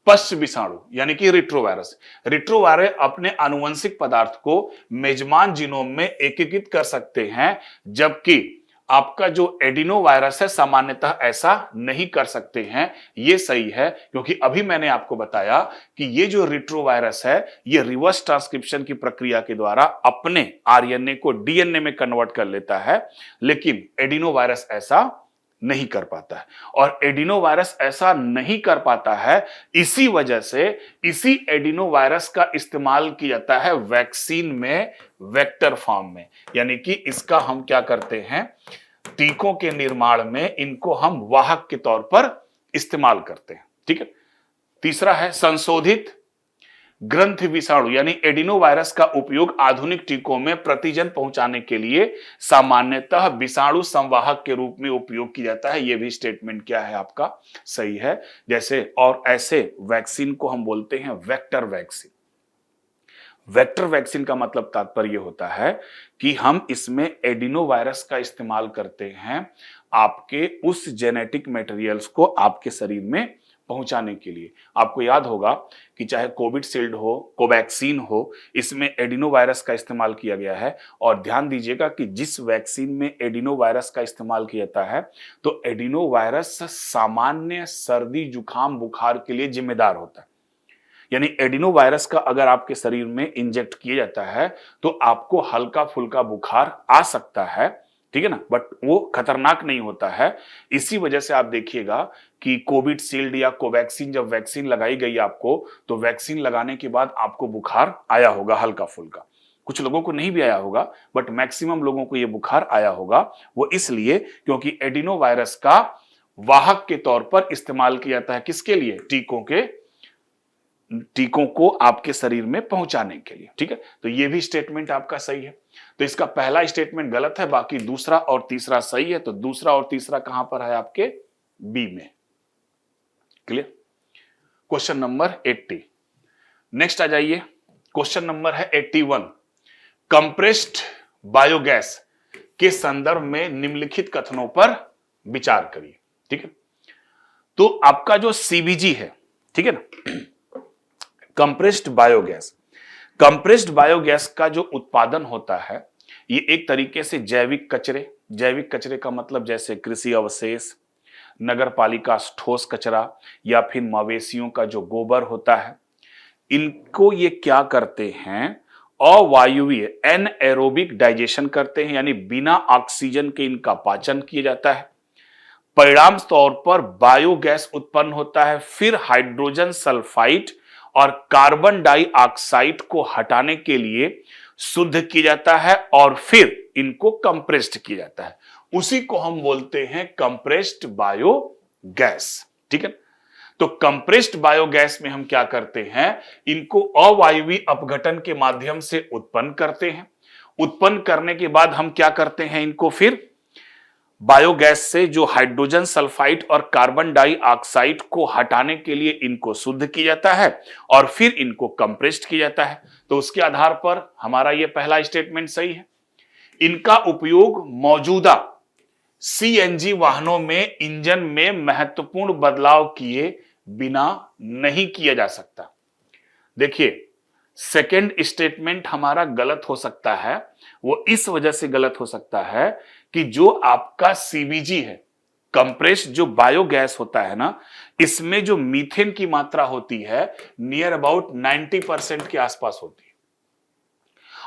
पश्च विषाणु यानी कि रिट्रोवायरस। रिट्रोवायरस अपने आनुवंशिक पदार्थ को मेजबान जीनोम में एकीकृत कर सकते हैं, जबकि आपका जो एडिनो वायरस है सामान्यतः ऐसा नहीं कर सकते हैं। यह सही है, क्योंकि अभी मैंने आपको बताया कि ये जो रिट्रोवायरस है, ये रिवर्स ट्रांसक्रिप्शन की प्रक्रिया के द्वारा अपने आरएनए को डीएनए में कन्वर्ट कर लेता है, लेकिन एडिनो वायरस ऐसा नहीं कर पाता है। और एडिनो वायरस ऐसा नहीं कर पाता है, इसी वजह से इसी एडिनो वायरस का इस्तेमाल किया जाता है वैक्सीन में, वेक्टर फॉर्म में। यानी कि इसका हम क्या करते हैं? टीकों के निर्माण में इनको हम वाहक के तौर पर इस्तेमाल करते हैं। ठीक है, तीसरा है संशोधित ग्रंथि विषाणु यानी एडिनो वायरस का उपयोग आधुनिक टीकों में प्रतिजन पहुंचाने के लिए सामान्यतः विषाणु संवाहक के रूप में उपयोग किया जाता है। यह भी स्टेटमेंट क्या है आपका? सही है। जैसे और ऐसे वैक्सीन को हम बोलते हैं वेक्टर वैक्सीन। वेक्टर वैक्सीन का मतलब तात्पर्य होता है कि हम इसमें एडिनो वायरस का इस्तेमाल करते हैं आपके उस जेनेटिक मटेरियल्स को आपके शरीर में पहुंचाने के लिए। आपको याद होगा कि चाहे कोविशील्ड हो, कोवैक्सीन हो, इसमें एडिनो वायरस का इस्तेमाल किया गया है। और ध्यान दीजिएगा कि जिस वैक्सीन में एडिनो वायरस का इस्तेमाल किया जाता है, तो एडिनो वायरस सामान्य सर्दी, जुकाम, बुखार के लिए जिम्मेदार होता है। यानी एडिनो वायरस का अगर आपके शरीर में इंजेक्ट किया जाता है, तो आपको हल्का फुल्का बुखार आ सकता है, ठीक है ना, बट वो खतरनाक नहीं होता है। इसी वजह से आप देखिएगा कि कोविशील्ड या कोवैक्सीन जब वैक्सीन लगाई गई आपको, तो वैक्सीन लगाने के बाद आपको बुखार आया होगा हल्का फुल्का। कुछ लोगों को नहीं भी आया होगा, बट मैक्सिमम लोगों को ये बुखार आया होगा। वो इसलिए क्योंकि एडिनो वायरस का वाहक के तौर पर इस्तेमाल किया जाता है। किसके लिए? टीकों को आपके शरीर में पहुंचाने के लिए। ठीक है, तो ये भी स्टेटमेंट आपका सही है। तो इसका पहला स्टेटमेंट गलत है, बाकी दूसरा और तीसरा सही है। तो दूसरा और तीसरा कहां पर है? आपके बी में। क्लियर? Question number 80। नेक्स्ट आ जाइए, क्वेश्चन नंबर है 81। कंप्रेस्ड बायोगैस के संदर्भ में निम्नलिखित कथनों पर विचार करिए। ठीक है, तो आपका जो सीबीजी है, ठीक है ना, कंप्रेस्ड बायोगैस का जो उत्पादन होता है, ये एक तरीके से जैविक कचरे का मतलब जैसे कृषि अवशेष, नगर पालिका ठोस कचरा, या फिर मवेशियों का जो गोबर होता है, इनको ये क्या करते हैं? अवायवीय एनएरोबिक डाइजेशन करते हैं, यानी बिना ऑक्सीजन के इनका पाचन किया जाता है। परिणाम तौर पर बायोगैस उत्पन्न होता है। फिर हाइड्रोजन सल्फाइड और कार्बन डाइऑक्साइड को हटाने के लिए शुद्ध किया जाता है और फिर इनको कंप्रेस्ड किया जाता है। उसी को हम बोलते हैं कंप्रेस्ड बायोगैस। ठीक है, तो कंप्रेस्ड बायोगैस में हम क्या करते हैं, इनको अवायवीय अपघटन के माध्यम से उत्पन्न करते हैं। उत्पन्न करने के बाद हम क्या करते हैं, इनको फिर बायोगैस से जो हाइड्रोजन सल्फाइड और कार्बन डाइऑक्साइड को हटाने के लिए इनको शुद्ध किया जाता है और फिर इनको कंप्रेस्ड किया जाता है। तो उसके आधार पर हमारा यह पहला स्टेटमेंट सही है। इनका उपयोग मौजूदा सीएनजी वाहनों में इंजन में महत्वपूर्ण बदलाव किए बिना नहीं किया जा सकता। देखिए, सेकंड स्टेटमेंट हमारा गलत हो सकता है। वो इस वजह से गलत हो सकता है कि जो आपका सीबीजी है, कंप्रेस्ड जो बायोगैस होता है ना, इसमें जो मीथेन की मात्रा होती है नियर अबाउट 90% के आसपास होती है।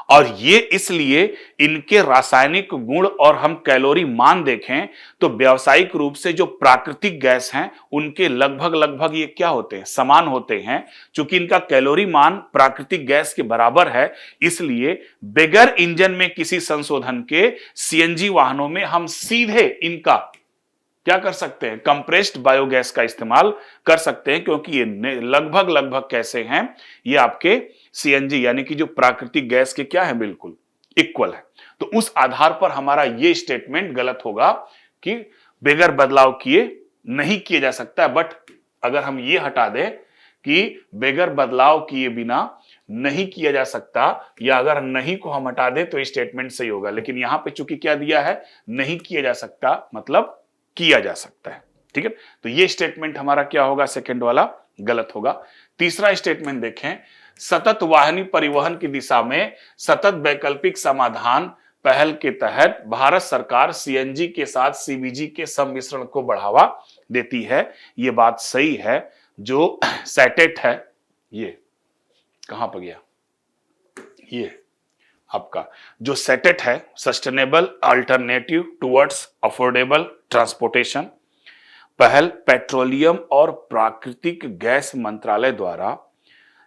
और ये इसलिए इनके रासायनिक गुण और हम कैलोरी मान देखें तो व्यावसायिक रूप से जो प्राकृतिक गैस हैं उनके लगभग ये क्या होते हैं, समान होते हैं। क्योंकि इनका कैलोरी मान प्राकृतिक गैस के बराबर है, इसलिए बगैर इंजन में किसी संशोधन के सीएनजी वाहनों में हम सीधे इनका क्या कर सकते हैं, कंप्रेस्ड बायोगैस का इस्तेमाल कर सकते हैं। क्योंकि ये लगभग कैसे हैं, ये आपके सीएनजी यानी कि जो प्राकृतिक गैस के क्या है, बिल्कुल इक्वल है। तो उस आधार पर हमारा ये स्टेटमेंट गलत होगा कि बगैर बदलाव किए नहीं किया जा सकता। बट अगर हम ये हटा दें कि बगैर बदलाव किए बिना नहीं किया जा सकता, या अगर नहीं को हम हटा दें तो स्टेटमेंट सही होगा। लेकिन यहां पे चूंकि क्या दिया है, नहीं किया जा सकता मतलब किया जा सकता है। ठीक है, तो ये स्टेटमेंट हमारा क्या होगा, सेकंड वाला गलत होगा। तीसरा स्टेटमेंट देखें, सतत वाहिनी परिवहन की दिशा में सतत वैकल्पिक समाधान पहल के तहत भारत सरकार सीएनजी के साथ सीबीजी के सम्मिश्रण को बढ़ावा देती है। ये बात सही है। जो सैटेट है, ये कहां पर गया, ये आपका जो सैटेट है, sustainable alternative towards affordable transportation, पहल पेट्रोलियम और प्राकृतिक गैस मंत्रालय द्वारा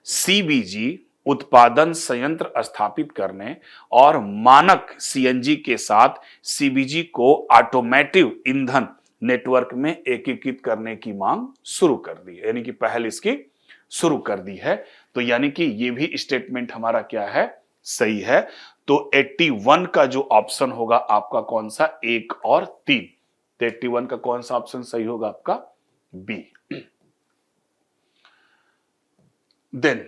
सीबीजी उत्पादन संयंत्र स्थापित करने और मानक सीएनजी के साथ सीबीजी को ऑटोमेटिव ईंधन नेटवर्क में एकीकृत करने की मांग शुरू कर दी है, यानी कि पहल इसकी शुरू कर दी है। तो यानी कि ये भी स्टेटमेंट हमारा क्या है, सही है। तो 81 का जो ऑप्शन होगा आपका कौन सा, 1 और 3। तो 81 का कौन सा ऑप्शन सही होगा आपका, बी। देन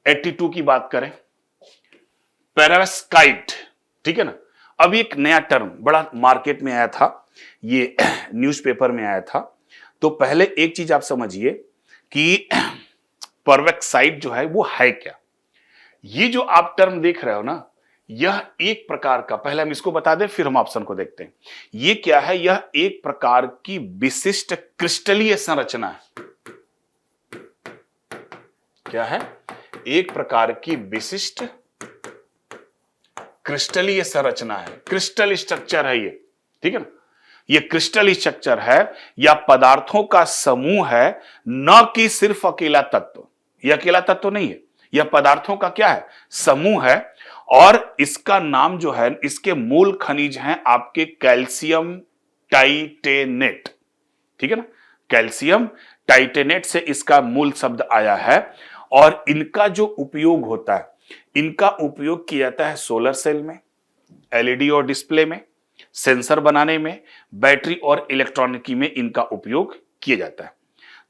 82 की बात करें, पेरोव्स्काइट। ठीक है ना, अभी एक नया टर्म बड़ा मार्केट में आया था, ये न्यूज़पेपर में आया था। तो पहले एक चीज आप समझिए कि पेरोव्स्काइट जो है वो है क्या। ये जो आप टर्म देख रहे हो ना, यह एक प्रकार का, पहले हम इसको बता दें फिर हम ऑप्शन को देखते हैं। ये क्या है, यह एक प्रकार की विशिष्ट क्रिस्टलीय संरचना है। क्या है, एक प्रकार की विशिष्ट क्रिस्टलीय संरचना है, क्रिस्टल स्ट्रक्चर है ये। ठीक है ना, ये क्रिस्टल स्ट्रक्चर है या पदार्थों का समूह है, न कि सिर्फ अकेला तत्व। यह अकेला तत्व नहीं है, यह पदार्थों का क्या है, समूह है। और इसका नाम जो है, इसके मूल खनिज हैं आपके कैल्शियम टाइटेनेट। ठीक है ना, कैल्शियम टाइटेनेट से इसका मूल शब्द आया है। और इनका जो उपयोग होता है, इनका उपयोग किया जाता है सोलर सेल में, एलईडी और डिस्प्ले में, सेंसर बनाने में, बैटरी और इलेक्ट्रॉनिकी में इनका उपयोग किया जाता है।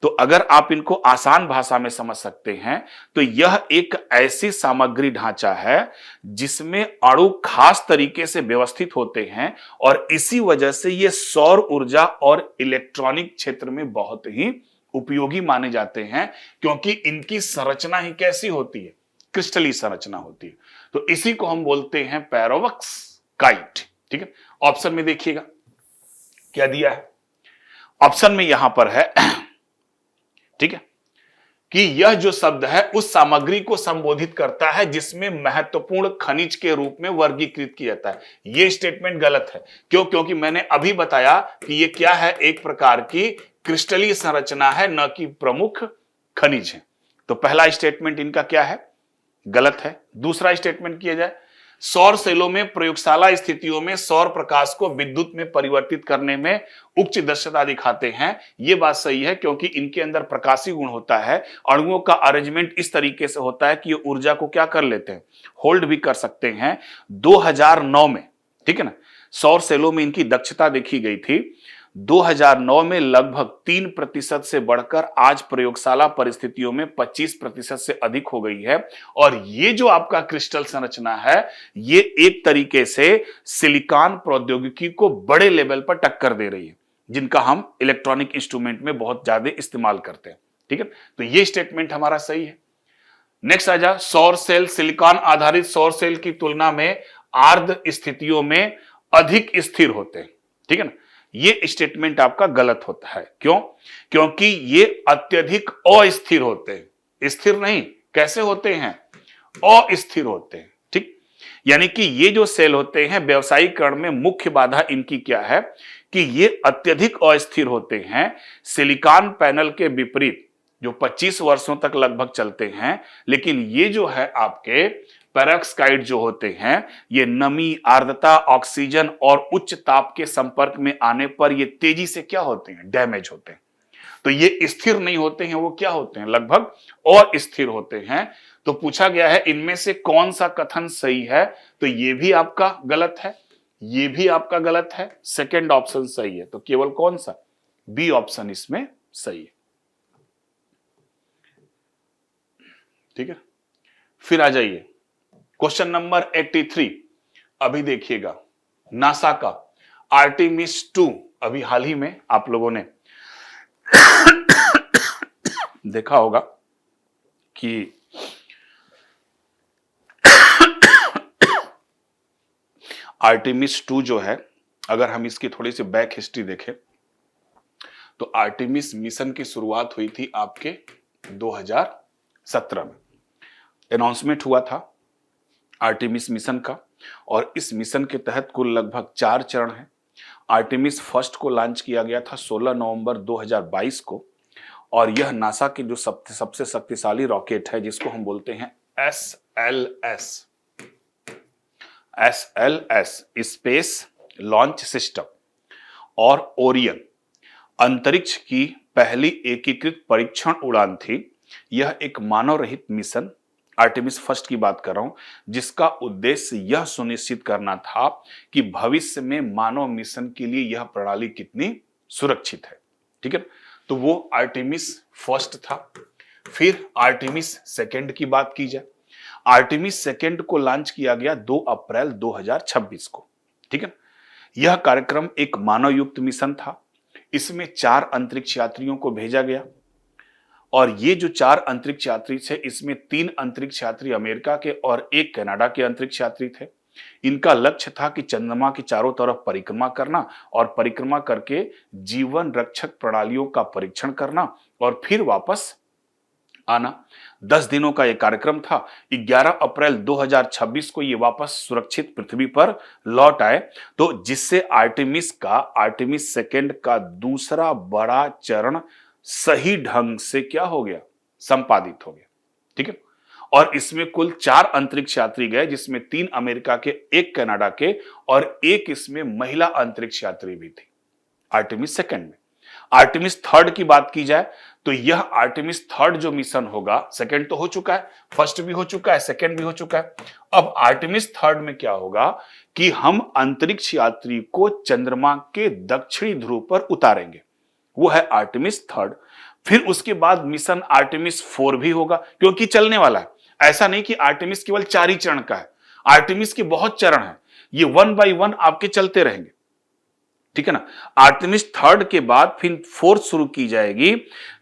तो अगर आप इनको आसान भाषा में समझ सकते हैं तो यह एक ऐसी सामग्री ढांचा है जिसमें अणु खास तरीके से व्यवस्थित होते हैं और इसी वजह से ये सौर ऊर्जा और इलेक्ट्रॉनिक क्षेत्र में बहुत ही उपयोगी माने जाते हैं, क्योंकि इनकी संरचना ही कैसी होती है, क्रिस्टलीय संरचना होती है। तो इसी को हम बोलते हैं पेरोव्स्काइट। ठीक है, ऑप्शन में देखिएगा क्या दिया है। ऑप्शन में यहां पर है, ठीक है, कि यह जो शब्द है उस सामग्री को संबोधित करता है जिसमें महत्वपूर्ण खनिज के रूप में वर्गीकृत किया जाता है। यह स्टेटमेंट गलत है। क्यों? क्योंकि मैंने अभी बताया कि यह क्या है, एक प्रकार की क्रिस्टलीय संरचना है, न कि प्रमुख खनिज है। तो पहला स्टेटमेंट इनका क्या है, गलत है। दूसरा स्टेटमेंट किया जाए, सौर सेलों में प्रयोगशाला स्थितियों में सौर प्रकाश को विद्युत में परिवर्तित करने में उच्च दक्षता दिखाते हैं। यह बात सही है क्योंकि इनके अंदर प्रकाशीय गुण होता है, अणुओं का अरेंजमेंट इस तरीके से होता है कि ये ऊर्जा को क्या कर लेते हैं, होल्ड भी कर सकते हैं। 2009 में, ठीक है ना, सौर सेलों में इनकी दक्षता देखी गई थी 2009 में लगभग 3% से बढ़कर आज प्रयोगशाला परिस्थितियों में 25% से अधिक हो गई है। और ये जो आपका क्रिस्टल संरचना है, ये एक तरीके से सिलिकॉन प्रौद्योगिकी को बड़े लेवल पर टक्कर दे रही है, जिनका हम इलेक्ट्रॉनिक इंस्ट्रूमेंट में बहुत ज्यादा इस्तेमाल करते हैं। ठीक है, तो ये स्टेटमेंट हमारा सही है। नेक्स्ट आ जा, सौर सेल सिलिकॉन आधारित सौर सेल की तुलना में आर्द्र स्थितियों में अधिक स्थिर होते हैं। ठीक है ना, ये स्टेटमेंट आपका गलत होता है। क्यों? क्योंकि ये अत्यधिक अस्थिर होते हैं। स्थिर नहीं, कैसे होते हैं, अस्थिर होते हैं। ठीक, यानी कि ये जो सेल होते हैं व्यावसायीकरण में मुख्य बाधा इनकी क्या है कि ये अत्यधिक अस्थिर होते हैं। सिलिकॉन पैनल के विपरीत जो 25 वर्षों तक लगभग चलते हैं, लेकिन ये जो है आपके पेरोक्साइड जो होते हैं, ये नमी, आर्द्रता, ऑक्सीजन और उच्च ताप के संपर्क में आने पर ये तेजी से क्या होते हैं, डैमेज होते हैं। तो ये स्थिर नहीं होते हैं, वो क्या होते हैं, लगभग और स्थिर होते हैं। तो पूछा गया है इनमें से कौन सा कथन सही है, तो ये भी आपका गलत है, ये भी आपका गलत है, सेकंड ऑप्शन सही है। तो केवल कौन सा, बी ऑप्शन इसमें सही है। ठीक है, फिर आ जाइए क्वेश्चन नंबर 83। अभी देखिएगा, नासा का आर्टेमिस 2, अभी हाल ही में आप लोगों ने देखा होगा कि आर्टेमिस 2 जो है, अगर हम इसकी थोड़ी सी बैक हिस्ट्री देखें तो आर्टेमिस मिशन की शुरुआत हुई थी आपके 2017 में। अनाउंसमेंट हुआ था आर्टेमिस मिशन का, और इस मिशन के तहत कुल लगभग 4 चरण हैं। आर्टेमिस फर्स्ट को लॉन्च किया गया था 16 नवंबर 2022 को, और यह नासा के जो सबसे शक्तिशाली रॉकेट है, जिसको हम बोलते हैं SLS स्पेस लॉन्च सिस्टम, और ओरियन अंतरिक्ष की पहली एकीकृत परीक्षण उड़ान थी। यह एक मानव रहित मिशन, आर्टेमिस फर्स्ट की बात कर रहा हूं, जिसका उद्देश्य यह सुनिश्चित करना था कि भविष्य में मानव मिशन के लिए यह प्रणाली कितनी सुरक्षित है। ठीक है, तो वो आर्टेमिस फर्स्ट था। फिर आर्टेमिस सेकंड की बात की जाए, आर्टेमिस सेकंड को लॉन्च किया गया 2 अप्रैल 2026 को। ठीक है, यह कार्यक्रम एक मानव युक्त मिशन था। इसमें 4 अंतरिक्ष यात्रियों को भेजा गया, और ये जो 4 अंतरिक्ष यात्री थे, इसमें 3 अंतरिक्ष यात्री अमेरिका के और 1 कनाडा के अंतरिक्ष यात्री थे। इनका लक्ष्य था कि चंद्रमा की चारों तरफ परिक्रमा करना, और परिक्रमा करके जीवन रक्षक प्रणालियों का परीक्षण करना, और फिर वापस आना। 10 दिनों का यह कार्यक्रम था। 11 अप्रैल 2026 को ये वापस सुरक्षित पृथ्वी पर लौट आए, तो जिससे आर्टेमिस सेकंड का दूसरा बड़ा चरण सही ढंग से क्या हो गया, संपादित हो गया। ठीक है, और इसमें कुल 4 अंतरिक्ष यात्री गए, जिसमें 3 अमेरिका के, 1 कनाडा के, और 1 इसमें महिला अंतरिक्ष यात्री भी थी आर्टेमिस सेकंड में। आर्टेमिस थर्ड की बात की जाए तो यह आर्टेमिस थर्ड जो मिशन होगा, सेकंड तो हो चुका है, फर्स्ट भी हो चुका है, सेकंड भी हो चुका है। अब आर्टेमिस थर्ड में क्या होगा कि हम अंतरिक्ष यात्री को चंद्रमा के दक्षिणी ध्रुव पर उतारेंगे, वो है आर्टेमिस थर्ड। फिर उसके बाद मिशन आर्टेमिस 4 भी होगा, क्योंकि चलने वाला है। ऐसा नहीं कि आर्टेमिस केवल 4 ही चरण का है, आर्टेमिस के बहुत चरण हैं, ये 1 बाय 1 आपके चलते रहेंगे। ठीक है ना, आर्टेमिस थर्ड के बाद फिर 4th शुरू की जाएगी,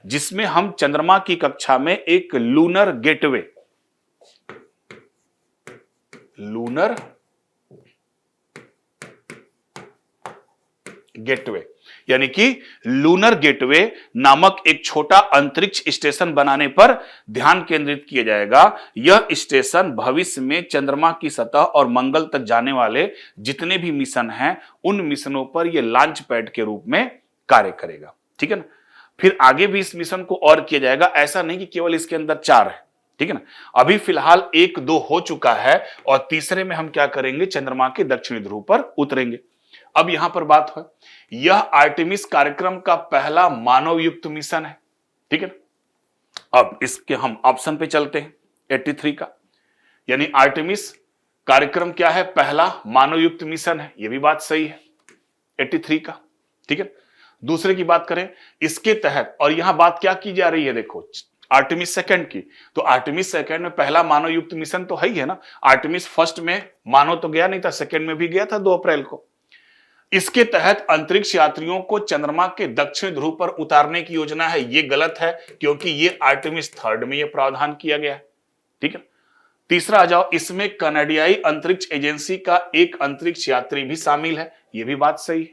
जिसमें हम चंद्रमा की कक्षा में एक लूनर गेटवे यानी कि लूनर गेटवे नामक एक छोटा अंतरिक्ष स्टेशन बनाने पर ध्यान केंद्रित किया जाएगा। यह स्टेशन भविष्य में चंद्रमा की सतह और मंगल तक जाने वाले जितने भी मिशन हैं, उन मिशनों पर यह लॉन्च पैड के रूप में कार्य करेगा। ठीक है ना, फिर आगे भी इस मिशन को और किया जाएगा, ऐसा नहीं कि केवल इसके अंदर 4 है, ठीक है ना। अभी फिलहाल 1-2 हो चुका है और तीसरे में हम क्या करेंगे, चंद्रमा के दक्षिणी ध्रुव पर उतरेंगे। अब यहां पर बात है, यह आर्टेमिस कार्यक्रम का पहला मानव युक्त मिशन है, ठीक है ना। अब इसके हम ऑप्शन पे चलते हैं 83 का, यानी आर्टेमिस कार्यक्रम क्या है, पहला मानव युक्त मिशन है, यह भी बात सही है 83 का, ठीक है। दूसरे की बात करें, इसके तहत, और यहां बात क्या की जा रही है, देखो आर्टेमिस सेकंड की, तो आर्टेमिस सेकंड में पहला मानव युक्त मिशन तो है ही है ना। आर्टेमिस फर्स्ट में मानव तो गया नहीं था, सेकंड में भी गया था 2 अप्रैल को। इसके तहत अंतरिक्ष यात्रियों को चंद्रमा के दक्षिण ध्रुव पर उतारने की योजना है, यह गलत है क्योंकि यह आर्टेमिस थर्ड में यह प्रावधान किया गया है, ठीक है। तीसरा आ जाओ, इसमें कनाडियाई अंतरिक्ष एजेंसी का एक अंतरिक्ष यात्री भी शामिल है, यह भी बात सही है,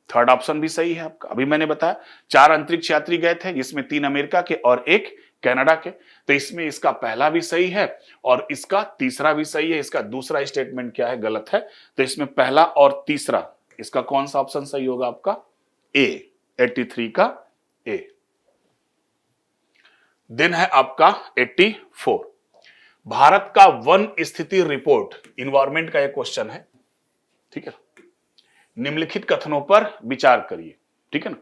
थर्ड ऑप्शन भी सही है आपका। अभी मैंने बताया 4 अंतरिक्ष यात्री गए थे, जिसमें 3 अमेरिका के और 1 कनाडा के, तो इसमें इसका पहला भी सही है और इसका तीसरा भी सही है। इसका दूसरा स्टेटमेंट क्या है, गलत है, तो इसमें पहला और तीसरा, इसका कौन सा ऑप्शन सही होगा आपका, ए, 83 का ए। दिन है आपका 84, भारत का वन स्थिति रिपोर्ट, इन्वायरमेंट का एक क्वेश्चन है, ठीक है। निम्नलिखित कथनों पर विचार करिए, ठीक है ना।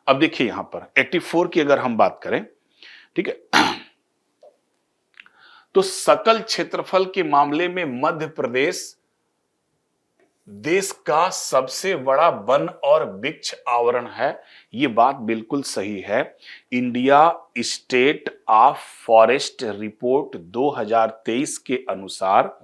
अब देखिए यहां पर 84 की अगर हम बात करें, ठीक है, तो सकल क्षेत्रफल के मामले में मध्य प्रदेश देश का सबसे बड़ा वन और वृक्ष आवरण है, यह बात बिल्कुल सही है। India state of forest report 2023 के अनुसार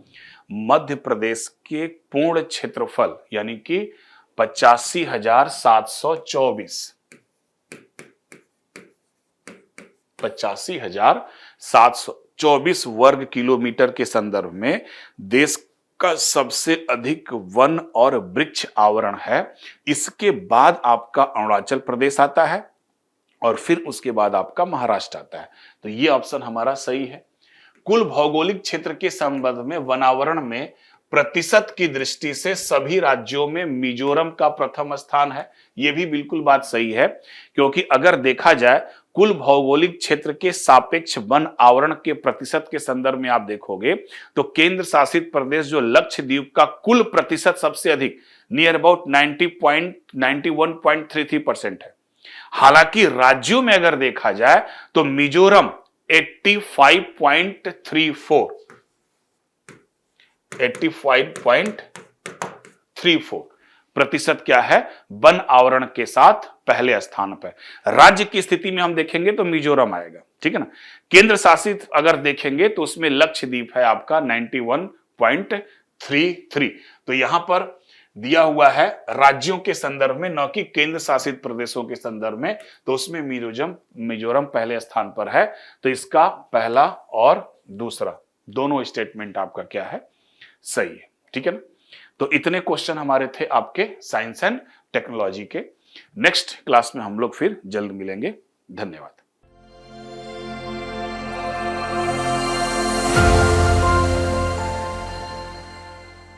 मध्य प्रदेश के पूर्ण क्षेत्रफल यानी कि 85,724 वर्ग किलोमीटर के संदर्भ में देश का सबसे अधिक वन और वृक्ष आवरण है। इसके बाद आपका अरुणाचल प्रदेश आता है और फिर उसके बाद आपका महाराष्ट्र आता है, तो ये ऑप्शन हमारा सही है। कुल भौगोलिक क्षेत्र के संबंध में वनावरण में प्रतिशत की दृष्टि से सभी राज्यों में मिजोरम का प्रथम स्थान है, यह भी बिल्कुल बात सही है, क्योंकि अगर देखा जाए कुल भौगोलिक क्षेत्र के सापेक्ष वन आवरण के प्रतिशत के संदर्भ में आप देखोगे तो केंद्र शासित प्रदेश जो लक्षद्वीप का कुल प्रतिशत सबसे अधिक नियर अबाउट 91.33% है। हालांकि राज्योों में अगर देखा जाए तो मिजोरम 85.34 प्रतिशत क्या है, वन आवरण के साथ पहले स्थान पर। राज्य की स्थिति में हम देखेंगे तो मिजोरम आएगा, ठीक है ना। केंद्र शासित अगर देखेंगे तो उसमें लक्षद्वीप है आपका 91.33। तो यहां पर दिया हुआ है राज्यों के संदर्भ में, न कि केंद्र शासित प्रदेशों के संदर्भ में, तो उसमें मिजोरम पहले स्थान पर है। तो इसका पहला और दूसरा दोनों स्टेटमेंट आपका क्या है, सही है, ठीक है ना। तो इतने क्वेश्चन हमारे थे आपके साइंस एंड टेक्नोलॉजी के। नेक्स्ट क्लास में हम लोग फिर जल्द मिलेंगे। धन्यवाद।